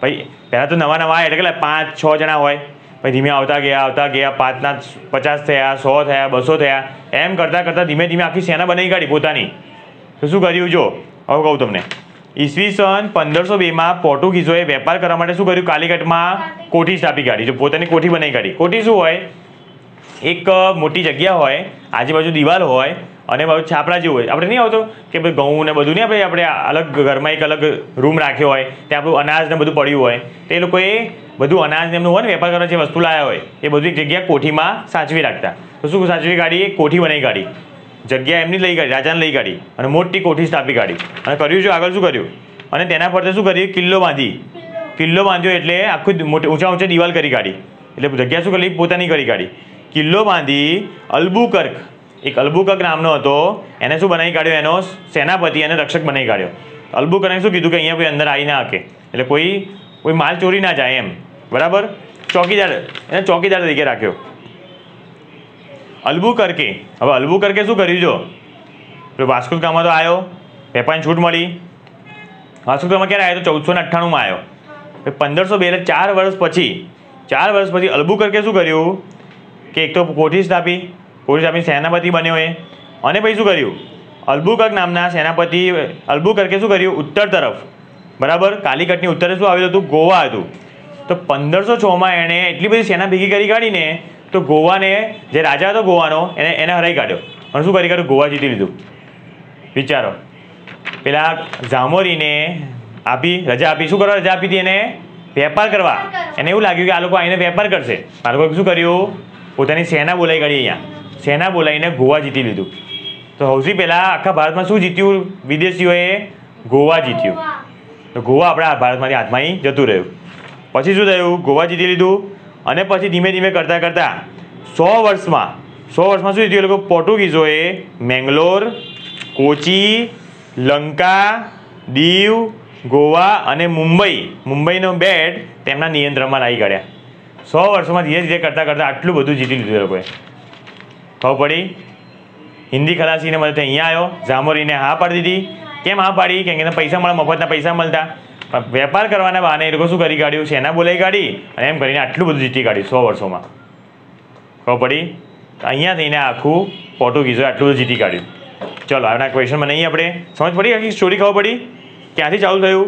ભાઈ પહેલાં તો નવા નવા એટલે કેટલા 5-6 જણા હોય, પછી ધીમે આવતા ગયા 5ના 50 થયા, 100 થયા, 200 થયા, એમ કરતાં કરતાં ધીમે ધીમે આખી સેના બનાવી કાઢી પોતાની. તો શું કર્યું જો હવે કહું તમને. ઈસવીસન 1502માં પોર્ટુગીઝોએ વેપાર કરવા માટે શું કર્યું, કાલિકટમાં કોઠી સ્થાપી કાઢી. જો પોતાની કોઠી બનાવી કાઢી. કોઠી શું હોય, એક મોટી જગ્યા હોય, આજુબાજુ દિવાલ હોય અને બાજુ છાપરા જેવું હોય. આપણે નહીં આવતો કે ભાઈ ઘઉં ને બધું નહીં, આપણે અલગ ઘરમાં એક અલગ રૂમ રાખ્યો હોય, ત્યાં આપણું અનાજ ને બધું પડ્યું હોય. તો એ લોકોએ બધું અનાજ ને એમનું હોય ને વેપાર કરવા જે વસ્તુ લાવ્યા હોય એ બધું એક જગ્યા કોઠીમાં સાચવી રાખતા. તો શું સાચવી કાઢી, એક કોઠી બનાવી કાઢી, જગ્યા એમની લઈ કાઢી, રાજાને લઈ કાઢી અને મોટી કોઠી સ્થાપી કાઢી. અને કર્યું છે આગળ શું કર્યું, અને તેના ફરતે શું કર્યું, કિલ્લો બાંધી. કિલ્લો બાંધ્યો એટલે આખું ઊંચા દિવાલ કરી કાઢી, એટલે જગ્યા શું કરી પોતાની કરી કાઢી. કિલ્લો બાંધી અલ્બુકર્ક, એક અલ્બુકર્ક નામનો હતો, એને શું બનાવી કાઢ્યો, એનો સેનાપતિ અને રક્ષક બનાવી કાઢ્યો. અલ્બુકર્કે શું કીધું કે અહીંયા કોઈ અંદર આવી ના શકે, એટલે કોઈ માલ ચોરી ના જાય એમ, બરાબર. ચોકીદાર, એને ચોકીદાર તરીકે રાખ્યો અલ્બુકર્કે. હવે અલ્બુકર્કે શું કર્યું, જો વાસ્કો દ ગામા તો આવ્યો, વેપારની છૂટ મળી. વાસ્કો દ ગામા ક્યારે આવ્યો, તો 1498માં આવ્યો. 1502 એટલે 4 વર્ષ પછી અલ્બુકર્કે શું કર્યું કે એક તો કોઠી સ્થાપી સેનાપતિ બન્યો એ. અને પછી શું કર્યું, અલ્બુકર્ક નામના સેનાપતિ અલ્બુકર્કે શું કર્યું, ઉત્તર તરફ, બરાબર, કાલિકટની ઉત્તરે શું આવેલું હતું, ગોવા હતું. તો 1506માં એણે એટલી બધી સેના ભેગી કરી કાઢીને તો ગોવાને, જે રાજા હતો ગોવાનો, એને હરાઈ કાઢ્યો અને શું કરી કાઢ્યું, ગોવા જીતી લીધું. વિચારો, પેલા ઝામોરીને રજા આપી. શું કરવા રજા આપી હતી, એને વેપાર કરવા. એને એવું લાગ્યું કે આ લોકો આવીને વેપાર કરશે. આ લોકોએ શું કર્યું, પોતાની સેના બોલાવી કાઢી, અહીંયા સેના બોલાવીને ગોવા જીતી લીધું. તો સૌથી પહેલાં આખા ભારતમાં શું જીત્યું, વિદેશીઓએ ગોવા જીત્યું. તો ગોવા આપણા ભારતમાંથી હાથમાં જતું રહ્યું. પછી શું થયું, ગોવા જીતી લીધું અને પછી ધીમે ધીમે કરતાં 100 વર્ષમાં શું જીત્યું એ લોકો, પોર્ટુગીઝોએ મેંગલોર, કોચી, લંકા, દીવ, ગોવા અને મુંબઈનો બેટ તેમના નિયંત્રણમાં લાવી કાઢ્યા. 100 વર્ષોમાં ધીરે ધીરે કરતાં આટલું બધું જીતી લીધું એ લોકોએ. ખબર પડી. હિન્દી ખલાસીને મદદથી અહીંયા આવ્યો, ઝામોરીને હા પાડી દીધી. કેમ હા પાડી, કેમ કે પૈસા મળે, મફતના પૈસા મળતા. પણ વેપાર કરવાના બહાને એ લોકો શું કરી કાઢ્યું, સેના બોલાવી કાઢી અને એમ કરીને આટલું બધું જીતી કાઢ્યું 100 વર્ષોમાં. ખબર પડી. અહીંયા થઈને આખું પોર્ટુગીઝોએ આટલું બધું જીતી કાઢ્યું. ચલો આવના ક્વેશ્ચનમાં નહીં, આપણે સમજ પડી, આખી સ્ટોરી ખબર પડી. ક્યાંથી ચાલુ થયું,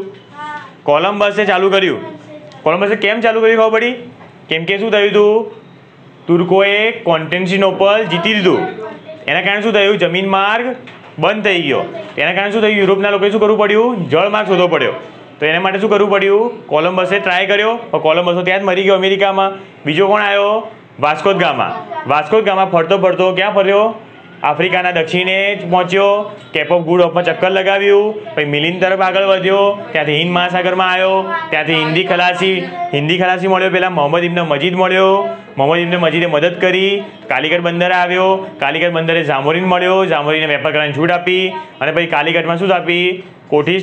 કોલમ્બસે ચાલુ કર્યું. કોલમ્બસે કેમ ચાલુ કર્યું ખબર પડી, કેમ કે શું થયું હતું, તુર્કોએ કોન્સ્ટેન્ટિનોપલ જીતી લીધું. એના કારણે શું થયું, જમીન માર્ગ બંધ થઈ ગયો. એના કારણે શું થયું, યુરોપના લોકોએ શું કરવું પડ્યું, જળ માર્ગ શોધવો પડ્યો. તો એના માટે શું કરવું પડ્યું, કોલમ્બસે ટ્રાય કર્યો, પણ કોલમ્બસ ત્યાં જ મરી ગયો અમેરિકામાં. બીજો કોણ આવ્યો, વાસ્કો દ ગામા. ફરતો ક્યાં ફર્યો, આફ્રિકાના દક્ષિણે પહોંચ્યો, કેપ ઓફ ગુડ હોપમાં ચક્કર લગાવ્યું, પછી મિલિન તરફ આગળ વધ્યો, ત્યાંથી હિન્દ મહાસાગરમાં આવ્યો, ત્યાંથી હિન્દી ખલાસી મળ્યો, પહેલાં મોહમ્મદ ઇબ્ન મજીદ મળ્યો. મોહમ્મદ ઇબ્ન મજીદે મદદ કરી, કાલિકટ બંદરે આવ્યો, કાલિકટ બંદરે ઝામોરીને મળ્યો, ઝામોરીને વેપાર કરવાની છૂટ આપી અને પછી કાલિકટમાં શું સ્થાપી, કોઠી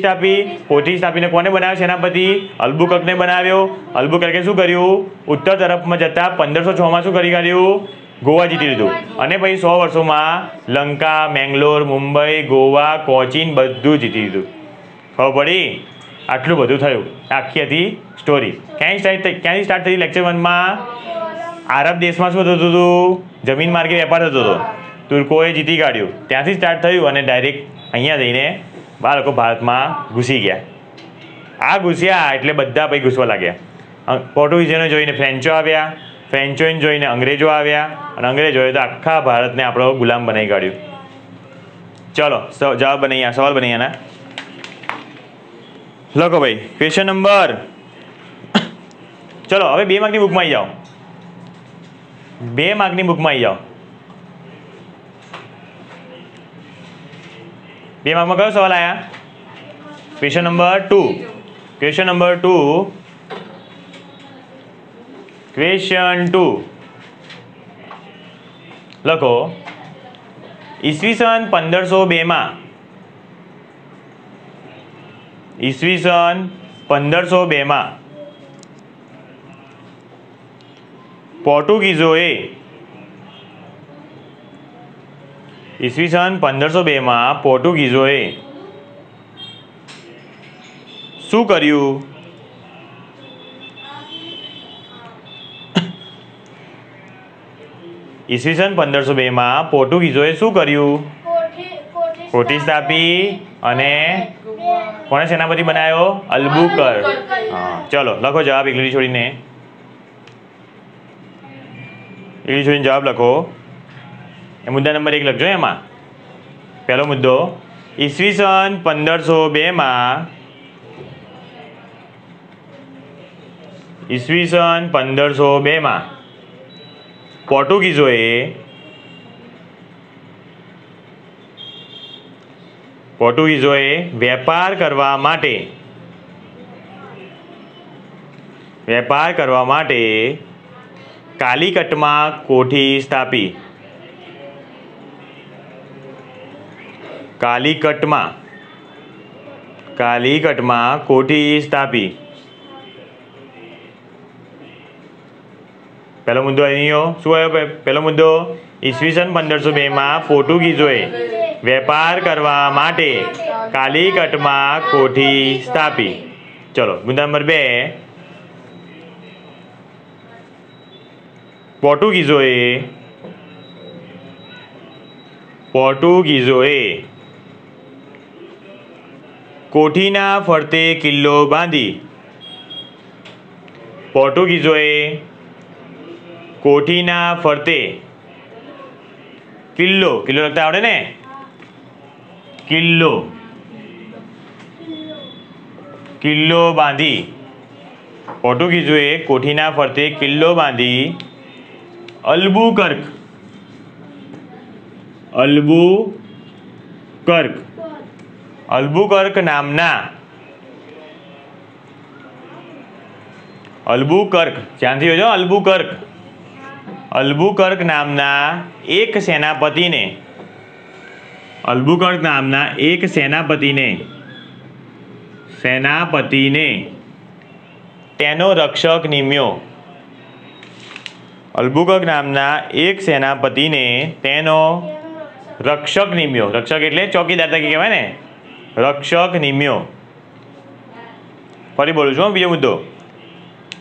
સ્થાપીને કોને બનાવ્યો, સેનાપતિ અલ્બુકર્કને બનાવ્યો. અલ્બુકર્કે શું કર્યું, ઉત્તર તરફમાં જતાં 1506માં શું કરી કાઢ્યું, ગોવા જીતી લીધું. અને પછી 100 વર્ષોમાં લંકા, મેંગલોર, મુંબઈ, ગોવા, કોચીન બધું જીતી લીધું. ખબર પડી. આટલું બધું થયું. આખી હતી સ્ટોરી. ક્યાંથી સ્ટાર્ટ થઈ, લેક્ચર 1માં આરબ દેશમાં શું થતું હતું, જમીન માર્ગે વેપાર થતો હતો, તુર્કોએ જીતી કાઢ્યું, ત્યાંથી સ્ટાર્ટ થયું અને ડાયરેક્ટ અહીંયા જઈને લોકો ભારતમાં ઘૂસી ગયા. આ ઘૂસ્યા એટલે બધા પછી ઘૂસવા લાગ્યા. પોર્ટુગીઝોને જોઈને ફ્રેન્ચો આવ્યા, ફ્રેન્ચોને જોઈને અંગ્રેજો આવ્યા અને અંગ્રેજોએ તો આખા ભારતને આપણો ગુલામ બનાવી કાઢ્યું. चलो जवाब बनाइए, सवाल बनाइए ना। લખો ભાઈ ક્વેશ્ચન નંબર, ચલો હવે 2 માર્કની બુકમાં આવી જાઓ, 2 માર્કની બુકમાં આવી જાઓ। 2 માર્કમાં કયો સવાલ આયા? Question number 2, question number 2, question 2 લખો ઈસવીસન 1502 માં, ઈસવીસન 1502 માં પોર્ટુગીઝોએ, ઈસવીસન 1502 માં પોર્ટુગીઝોએ શું કર્યું? ઈસવીસન 1502 માં પોર્ટુગીઝોએ શું કર્યું? કોઠી સ્થાપી અને કોને સેનાપતિ બનાવ્યો? અલ્બુકર્ક। હા ચલો લખો જવાબ, એકલી છોડીને, એકલી છોડીને જવાબ લખો। એ મુદ્દા નંબર 1 લખજો। એમાં પહેલો મુદ્દો, ઈસવીસન 1502 માં, ઈસવીસન 1502 માં પોર્ટુગીઝોએ વેપાર કરવા માટે કાલિકટમાં કોઠી સ્થાપી। કાલિકટમાં કોઠી સ્થાપી। પહેલો મુદ્દો અહીંયો શું આવ્યો? પહેલો મુદ્દો, ઈસવીસન 1502 માં પોર્ટુગીઝોએ વેપાર કરવા માટે કાલિકટમાં કોઠી સ્થાપી। ચલો મુદ્દા નંબર 2, પોર્ટુગીઝોએ કોઠીના ફરતે કિલ્લો બાંધી। પોર્ટુગીઝોએ કોઠીના ફરતે કિલ્લો, કિલ્લો લખતા આવડે ને? કિલ્લો બાંધી। પોર્ટુગીઝોએ કોઠીના ફરતે કિલ્લો બાંધી અલ્બુકર્ક નામના, ધ્યાનથી જોજો, અલ્બુકર્ક નામના એક સેનાપતિને તેનો રક્ષક નિમ્યો। અલ્બુકર્ક નામના એક સેનાપતિને તેનો રક્ષક નિમ્યો। રક્ષક એટલે ચોકીદાર તરીકે કહેવાય ને, રક્ષક નિમ્યો। ફરી બોલું છું બીજો મુદ્દો,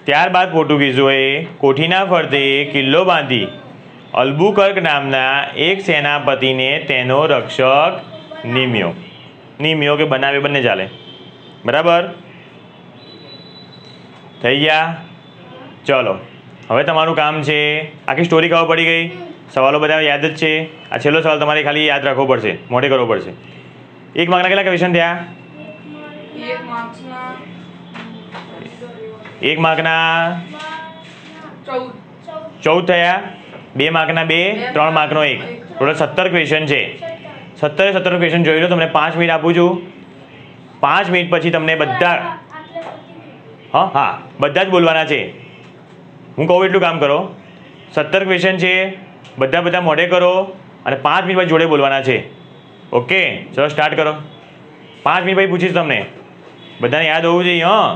ત્યારબાદ પોર્ટુગીઝોએ કોઠીના ફરતે કિલ્લો બાંધી અલ્બુકર્ક નામના એક સેનાપતિને તેનો રક્ષક નિમ્યો કે બનાવ્યો, બંને ચાલે, બરાબર થઈ ગયા। ચલો હવે તમારું કામ છે, આખી સ્ટોરી ખબર પડી ગઈ, સવાલો બધા યાદ જ છે। આ છેલ્લો સવાલ તમારે ખાલી યાદ રાખવો પડશે, મોઢે કરવો પડશે। 1 માર્કના કેટલા ક્વેશ્ચન થયા? 1 માર્કના 14 થયા, 2 માર્કના 2, 3 માર્કનો 1, ટોટલ 17 ક્વેશ્ચન છે। 17 ક્વેશ્ચન જોઈ લો। તમને 5 મિનિટ આપું છું, 5 મિનિટ પછી તમને બધા, હા બધા જ બોલવાના છે। હું કહું એટલું કામ કરો। 17 ક્વેશ્ચન છે, બધા મોઢે કરો અને 5 મિનિટ પછી જોડે બોલવાના છે। ઓકે ચલો સ્ટાર્ટ કરો। 5 મિનિટ પછી પૂછીશ તમને, બધાને યાદ હોવું જોઈએ। હા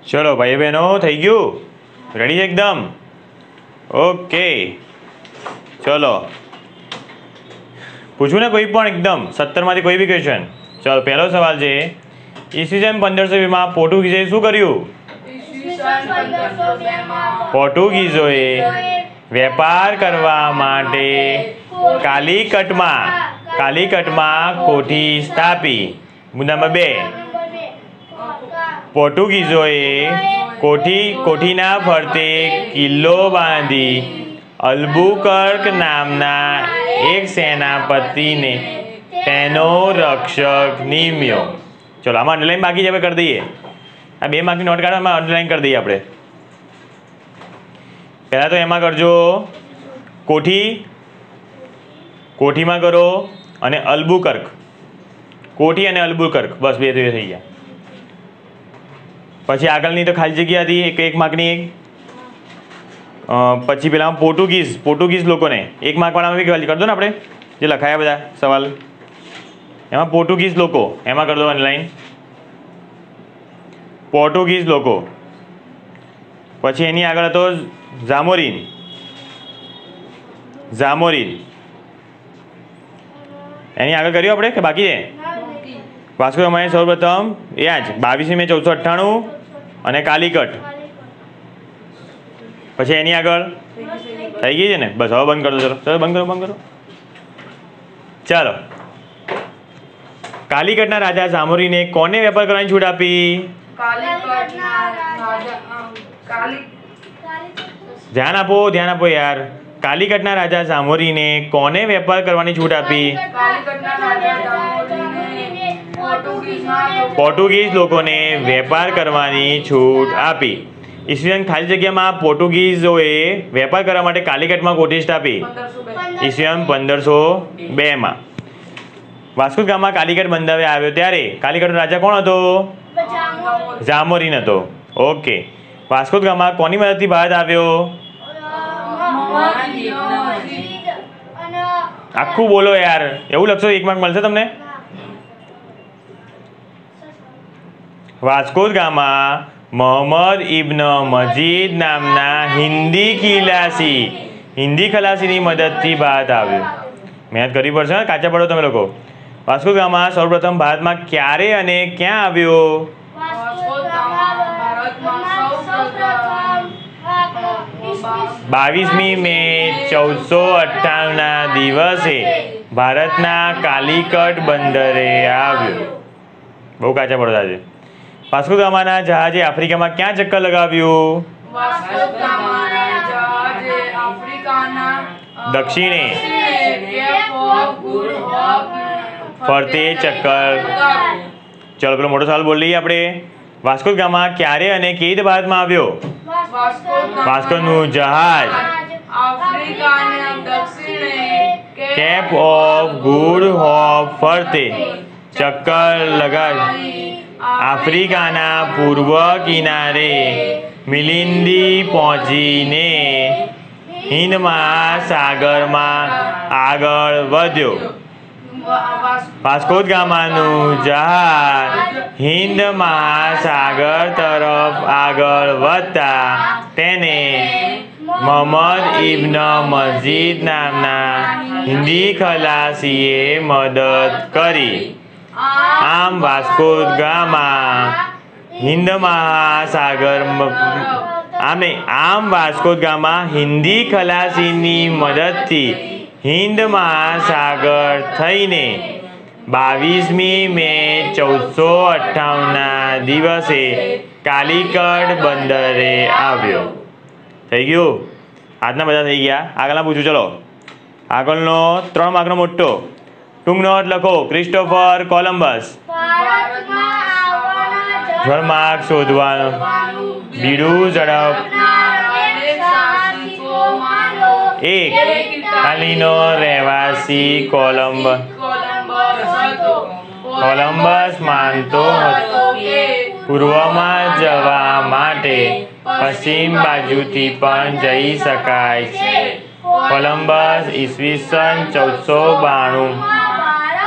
ચલો ભાઈ બહેનો થઈ ગયું રેડી છે એકદમ ઓકે ચલો પૂછું ને કોઈ પણ એકદમ 17 માંથી કોઈ બી ક્વેશ્ચન ચલો પહેલો સવાલ છે ઈસવીસન 1502 માં પોર્ટુગીઝે શું કર્યું પોર્ટુગીઝોએ વેપાર કરવા માટે કાલિકટમાં કોઠી સ્થાપી નંબર 2 પોર્ટુગીઝોએ કોઠીના ફરતે કિલ્લો બાંધી અલ્બુકર્ક નામના એક સેનાપતિને તેનો રક્ષક નિમ્યો ચલો આમાં અંડરલાઈન બાકી છે આપણે કરી દઈએ આ 2 માર્કની નોટ કાઢવામાં અંડરલાઈન કરી દઈએ આપણે પહેલાં તો એમાં કરજો કોઠીમાં કરો અને અલ્બુકર્ક કોઠી અને અલ્બુકર્ક બસ 2 થઈ ગયા પછી આગળની તો ખાલી જગ્યા હતી એક માર્કની એક પછી પેલામાં પોર્ટુગીઝ લોકોને 1 માર્કવાળામાં બી ખાલી કરી દો ને આપણે જે લખાયા બધા સવાલ એમાં પોર્ટુગીઝ લોકો એમાં કરી દો ઓનલાઈન પોર્ટુગીઝ લોકો પછી એની આગળ હતો ઝામોરીન એની આગળ કર્યું આપણે કે બાકી છે વાસ્કો દ ગામાએ સૌપ્રથમ એ જ 22 મે 1498 અને કાલિકટ પછી એની આગળ થઈ ગઈ છે ને બસ હવે બંધ કરી દો ચલો બંધ કરો ચાલો કાલિકટના રાજા ઝામોરીને કોને વેપાર કરવાની છૂટ આપી ધ્યાન આપો યાર કાલિકટના રાજા ઝામોરીને કોને વેપાર કરવાની છૂટ આપી પોર્ટુગીઝ લોકોને વેપાર કરવાની છૂટ આપી ઈસવીસન ખાલી જગ્યામાં પોર્ટુગીઝોએ વેપાર કરવા માટે કાલિકટમાં કોઠી સ્થાપી ઈસવીસન 1502 માં વાસ્કો દ ગામા કાલિકટ બંધાવે આવ્યો ત્યારે કાલિકટનો રાજા કોણ હતો ઝામોરીન હતો ઓકે વાસ્કો દ ગામા કોની મદદથી ભારત આવ્યો આખું બોલો યાર એવું લખશો 1 માર્ક મળશે તમને Vasco da Gama Mohammed ibn Majid નામના હિન્દી ખલાસીની મદદથી ભારત આવ્યો મહેનત કરવી પડશે ને કાચા પડો તમે લોકો વાસ્કો દ ગામા સૌપ્રથમ ભારતમાં ક્યારે અને ક્યાં આવ્યો 22 મે 1498 ના દિવસે ભારતના કાલિકટ બંદરે આવ્યો બહુ કાચા પડતા છે વાસ્કો દ ગામાના જહાજે આફ્રિકામાં ક્યાં ચક્કર લગાવ્યું દક્ષિણે ફરતે ચક્કર ચલો પેલો મોટો સવાલ બોલી લઈએ આપણે વાસ્કો દ ગામા ક્યારે અને કેવી રીતે ભારતમાં આવ્યો વાસ્કોનું જહાજ કેપ ઓફ ગુડ હોપ ફરતે ચક્કર લગાવી આફ્રિકાના પૂર્વ કિનારે મિલિંદી પહોંચીને હિંદ મહાસાગરમાં આગળ વધ્યો વાસ્કો દ ગામાનું જહાજ હિંદ મહાસાગર તરફ આગળ વધતા તેને મોહમ્મદ ઇબ્ન મજીદ નામના હિન્દી ખલાસીએ મદદ કરી આમ Vasco da Gama Vasco da Gama હિન્દી ખલાસીની મદદથી હિન્દ મહાસાગર થઈને 22 મે 1498 ના દિવસે કાલિકટ બંદરે આવ્યો થઈ ગયું આજના બધા થઈ ગયા આગળના પૂછું ચલો આગળનો 3 માર્કનો મોટો ટૂંક નોટ લખો ક્રિસ્ટોફર કોલમ્બસ જળમાર્ગ શોધવાનું બીડું ઝડપ એક ઇટાલીનો રહેવાસી કોલમ્બસ માનતો હતો પૂર્વમાં જવા માટે પશ્ચિમ બાજુથી પણ જઈ શકાય છે કોલમ્બસ ઈસવીસન 1492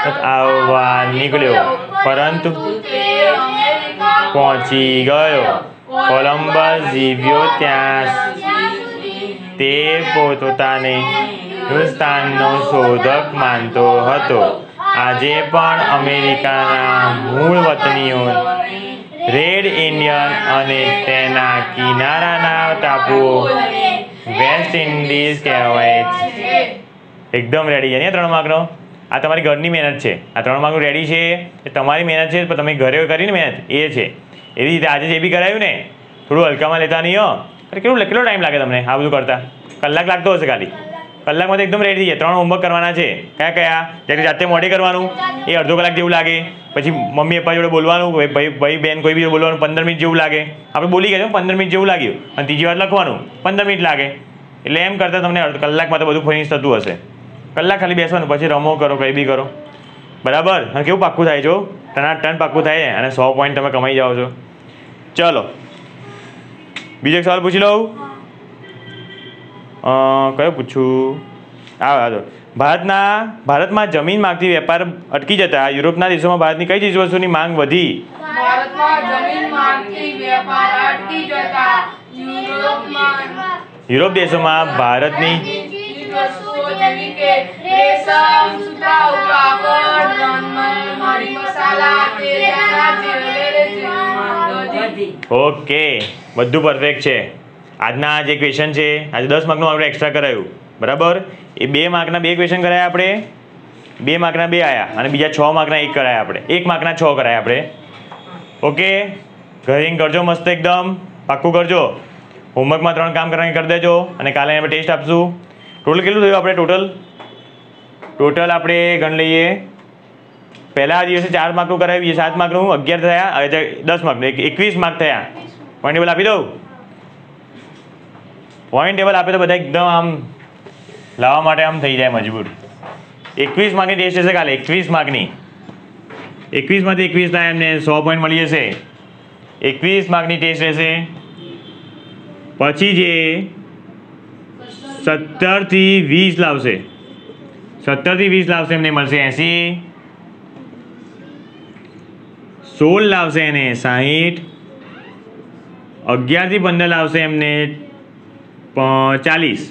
આવવા નીકળ્યો પરંતુ પહોંચી ગયો કોલંબસ જીવ્યો ત્યાં તે પોતાને હિન્દુસ્તાનનો શોધક માનતો હતો. આજે પણ અમેરિકાના મૂળ વતનીઓ રેડ ઇન્ડિયન અને તેના કિનારાના ટાપુઓ વેસ્ટ ઇન્ડિઝ કહેવાય છે. એકદમ રેડી છે ને 3 માર્કનો. આ તમારી ઘરની મહેનત છે. આ 3 માર્કનું રેડી છે એ તમારી મહેનત છે, પણ તમે ઘરે કરીને મહેનત એ છે. એવી રીતે આજે જે બી કરાયું ને થોડું હલકામાં લેતા નહીં હો. કેટલો ટાઈમ લાગે તમને આ બધું કરતા? કલાક લાગતો હશે ખાલી. કલાકમાં તો એકદમ રેડી થઈ જાય. 3 હોમવર્ક કરવાના છે. કયા જેથી જાતે મોઢે કરવાનું એ અડધો કલાક જેવું લાગે. પછી મમ્મી પપ્પા જોડે બોલવાનું, ભાઈ બેન કોઈ બી બોલવાનું 15 મિનિટ જેવું લાગે. આપણે બોલી ગયા 15 મિનિટ જેવું લાગ્યું અને ત્રીજી વાર લખવાનું 15 મિનિટ લાગે. એટલે એમ કરતાં તમને કલાકમાં તો બધું ફિનિશ થતું હશે. કલાક ખાલી બેસવાનું, પછી રમો કરો, કંઈ બી કરો. બરાબર? અને કેવું પાક્કું થાય છો? ટન પાક્કું થાય અને 100 પોઈન્ટ તમે કમાઈ જાઓ છો. ચલો બીજો એક સવાલ પૂછી લઉં. કયો પૂછું? હા, ભારતમાં જમીન માગથી વેપાર અટકી જતા યુરોપના દેશોમાં ભારતની કઈ ચીજવસ્તુની માંગ વધી? ભારતમાં જમીન માંગથી વેપાર અટકી જતા યુરોપ દેશોમાં ભારતની ચીજવસ્તુઓ જેવી કે રેશમ, સુતાવ, કાપડ, મરી મસાલા, તેલ, વગેરે જેવી માંગ વધી. ઓકે, બધું પરફેક્ટ છે. આજના જે ક્વેશ્ચન છે આજે 10 માર્કનું આપણે એક્સ્ટ્રા કરાયું. બરાબર? એ 2 માર્કના 2 ક્વેશ્ચન કરાયા આપણે. 2 માર્કના 2 આવ્યા અને બીજા 6 માર્કના 1 કરાયા આપણે. 1 માર્કના 6 કરાયા આપણે. ઓકે, ઘરે કરજો મસ્ત એકદમ પાક્કું કરજો. હોમવર્કમાં 3 કામ કરવાની કરી દેજો અને કાલે આપણે ટેસ્ટ આપશું. ટોટલ કેટલું થયું આપણે? ટોટલ આપણે ગણ લઈએ. પહેલા દિવસે 4 માર્કનું કરાવ્યું, 7 માર્કનું 11 થયા, હવે 10 માર્કનું 21 માર્ક થયા. પોઈન્ટ ટેબલ આપી દઉં. પોઈન્ટ ટેબલ આપે તો બધા એકદમ આમ લાવવા માટે આમ થઈ જાય મજબૂર. 21 માર્કની ટેસ્ટ હશે કાલે. 21 માર્કની 21માંથી 21 થાય એમને 100 પોઈન્ટ મળી જશે. 21 માર્કની ટેસ્ટ રહેશે. પછી જે 17 થી 20 લાવશે, 17 થી 20 લાવશે એમને મળશે 80. 16 લાવશે એને 60. 11 થી 15 લાવશે એમને 40.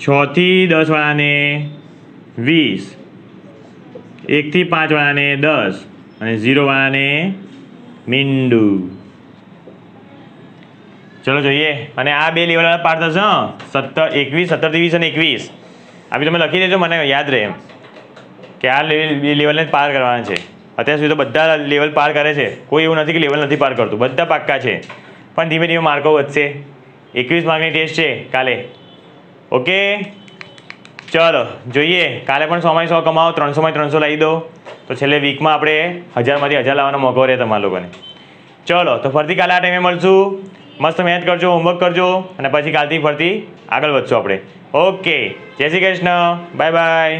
6 થી 10 વાળાને 20. 1 થી 5 વાળાને 10 અને 0 વાળાને મીંડું. ચલો જોઈએ. અને આ 2 લેવલવાળા પાર થશે. 17 થી 20 અને 21 આ બી તમે લખી દેજો, મને યાદ રહે એમ કે આ લેવલને પાર કરવાના છે. અત્યાર સુધી તો બધા લેવલ પાર કરે છે. કોઈ એવું નથી કે લેવલ નથી પાર કરતું. બધા પાક્કા છે, પણ ધીમે ધીમે માર્કો વધશે. 21 માર્કની ટેસ્ટ છે કાલે. ઓકે, ચલો જોઈએ. કાલે પણ 100 માંથી 100 કમાવો, 300 માંથી 300 લાવી દો, તો છેલ્લે વીકમાં આપણે 1000 માંથી 1000 લાવવાનો મોકો રહે તમારા લોકોને. ચલો, તો ફરીથી કાલે આ ટાઈમે મળશું. મસ્ત મહેનત કરજો, હોમવર્ક કરજો અને પછી કાલથી ફરતી આગળ વધશું આપણે. ઓકે, જય શ્રી કૃષ્ણ, બાય બાય.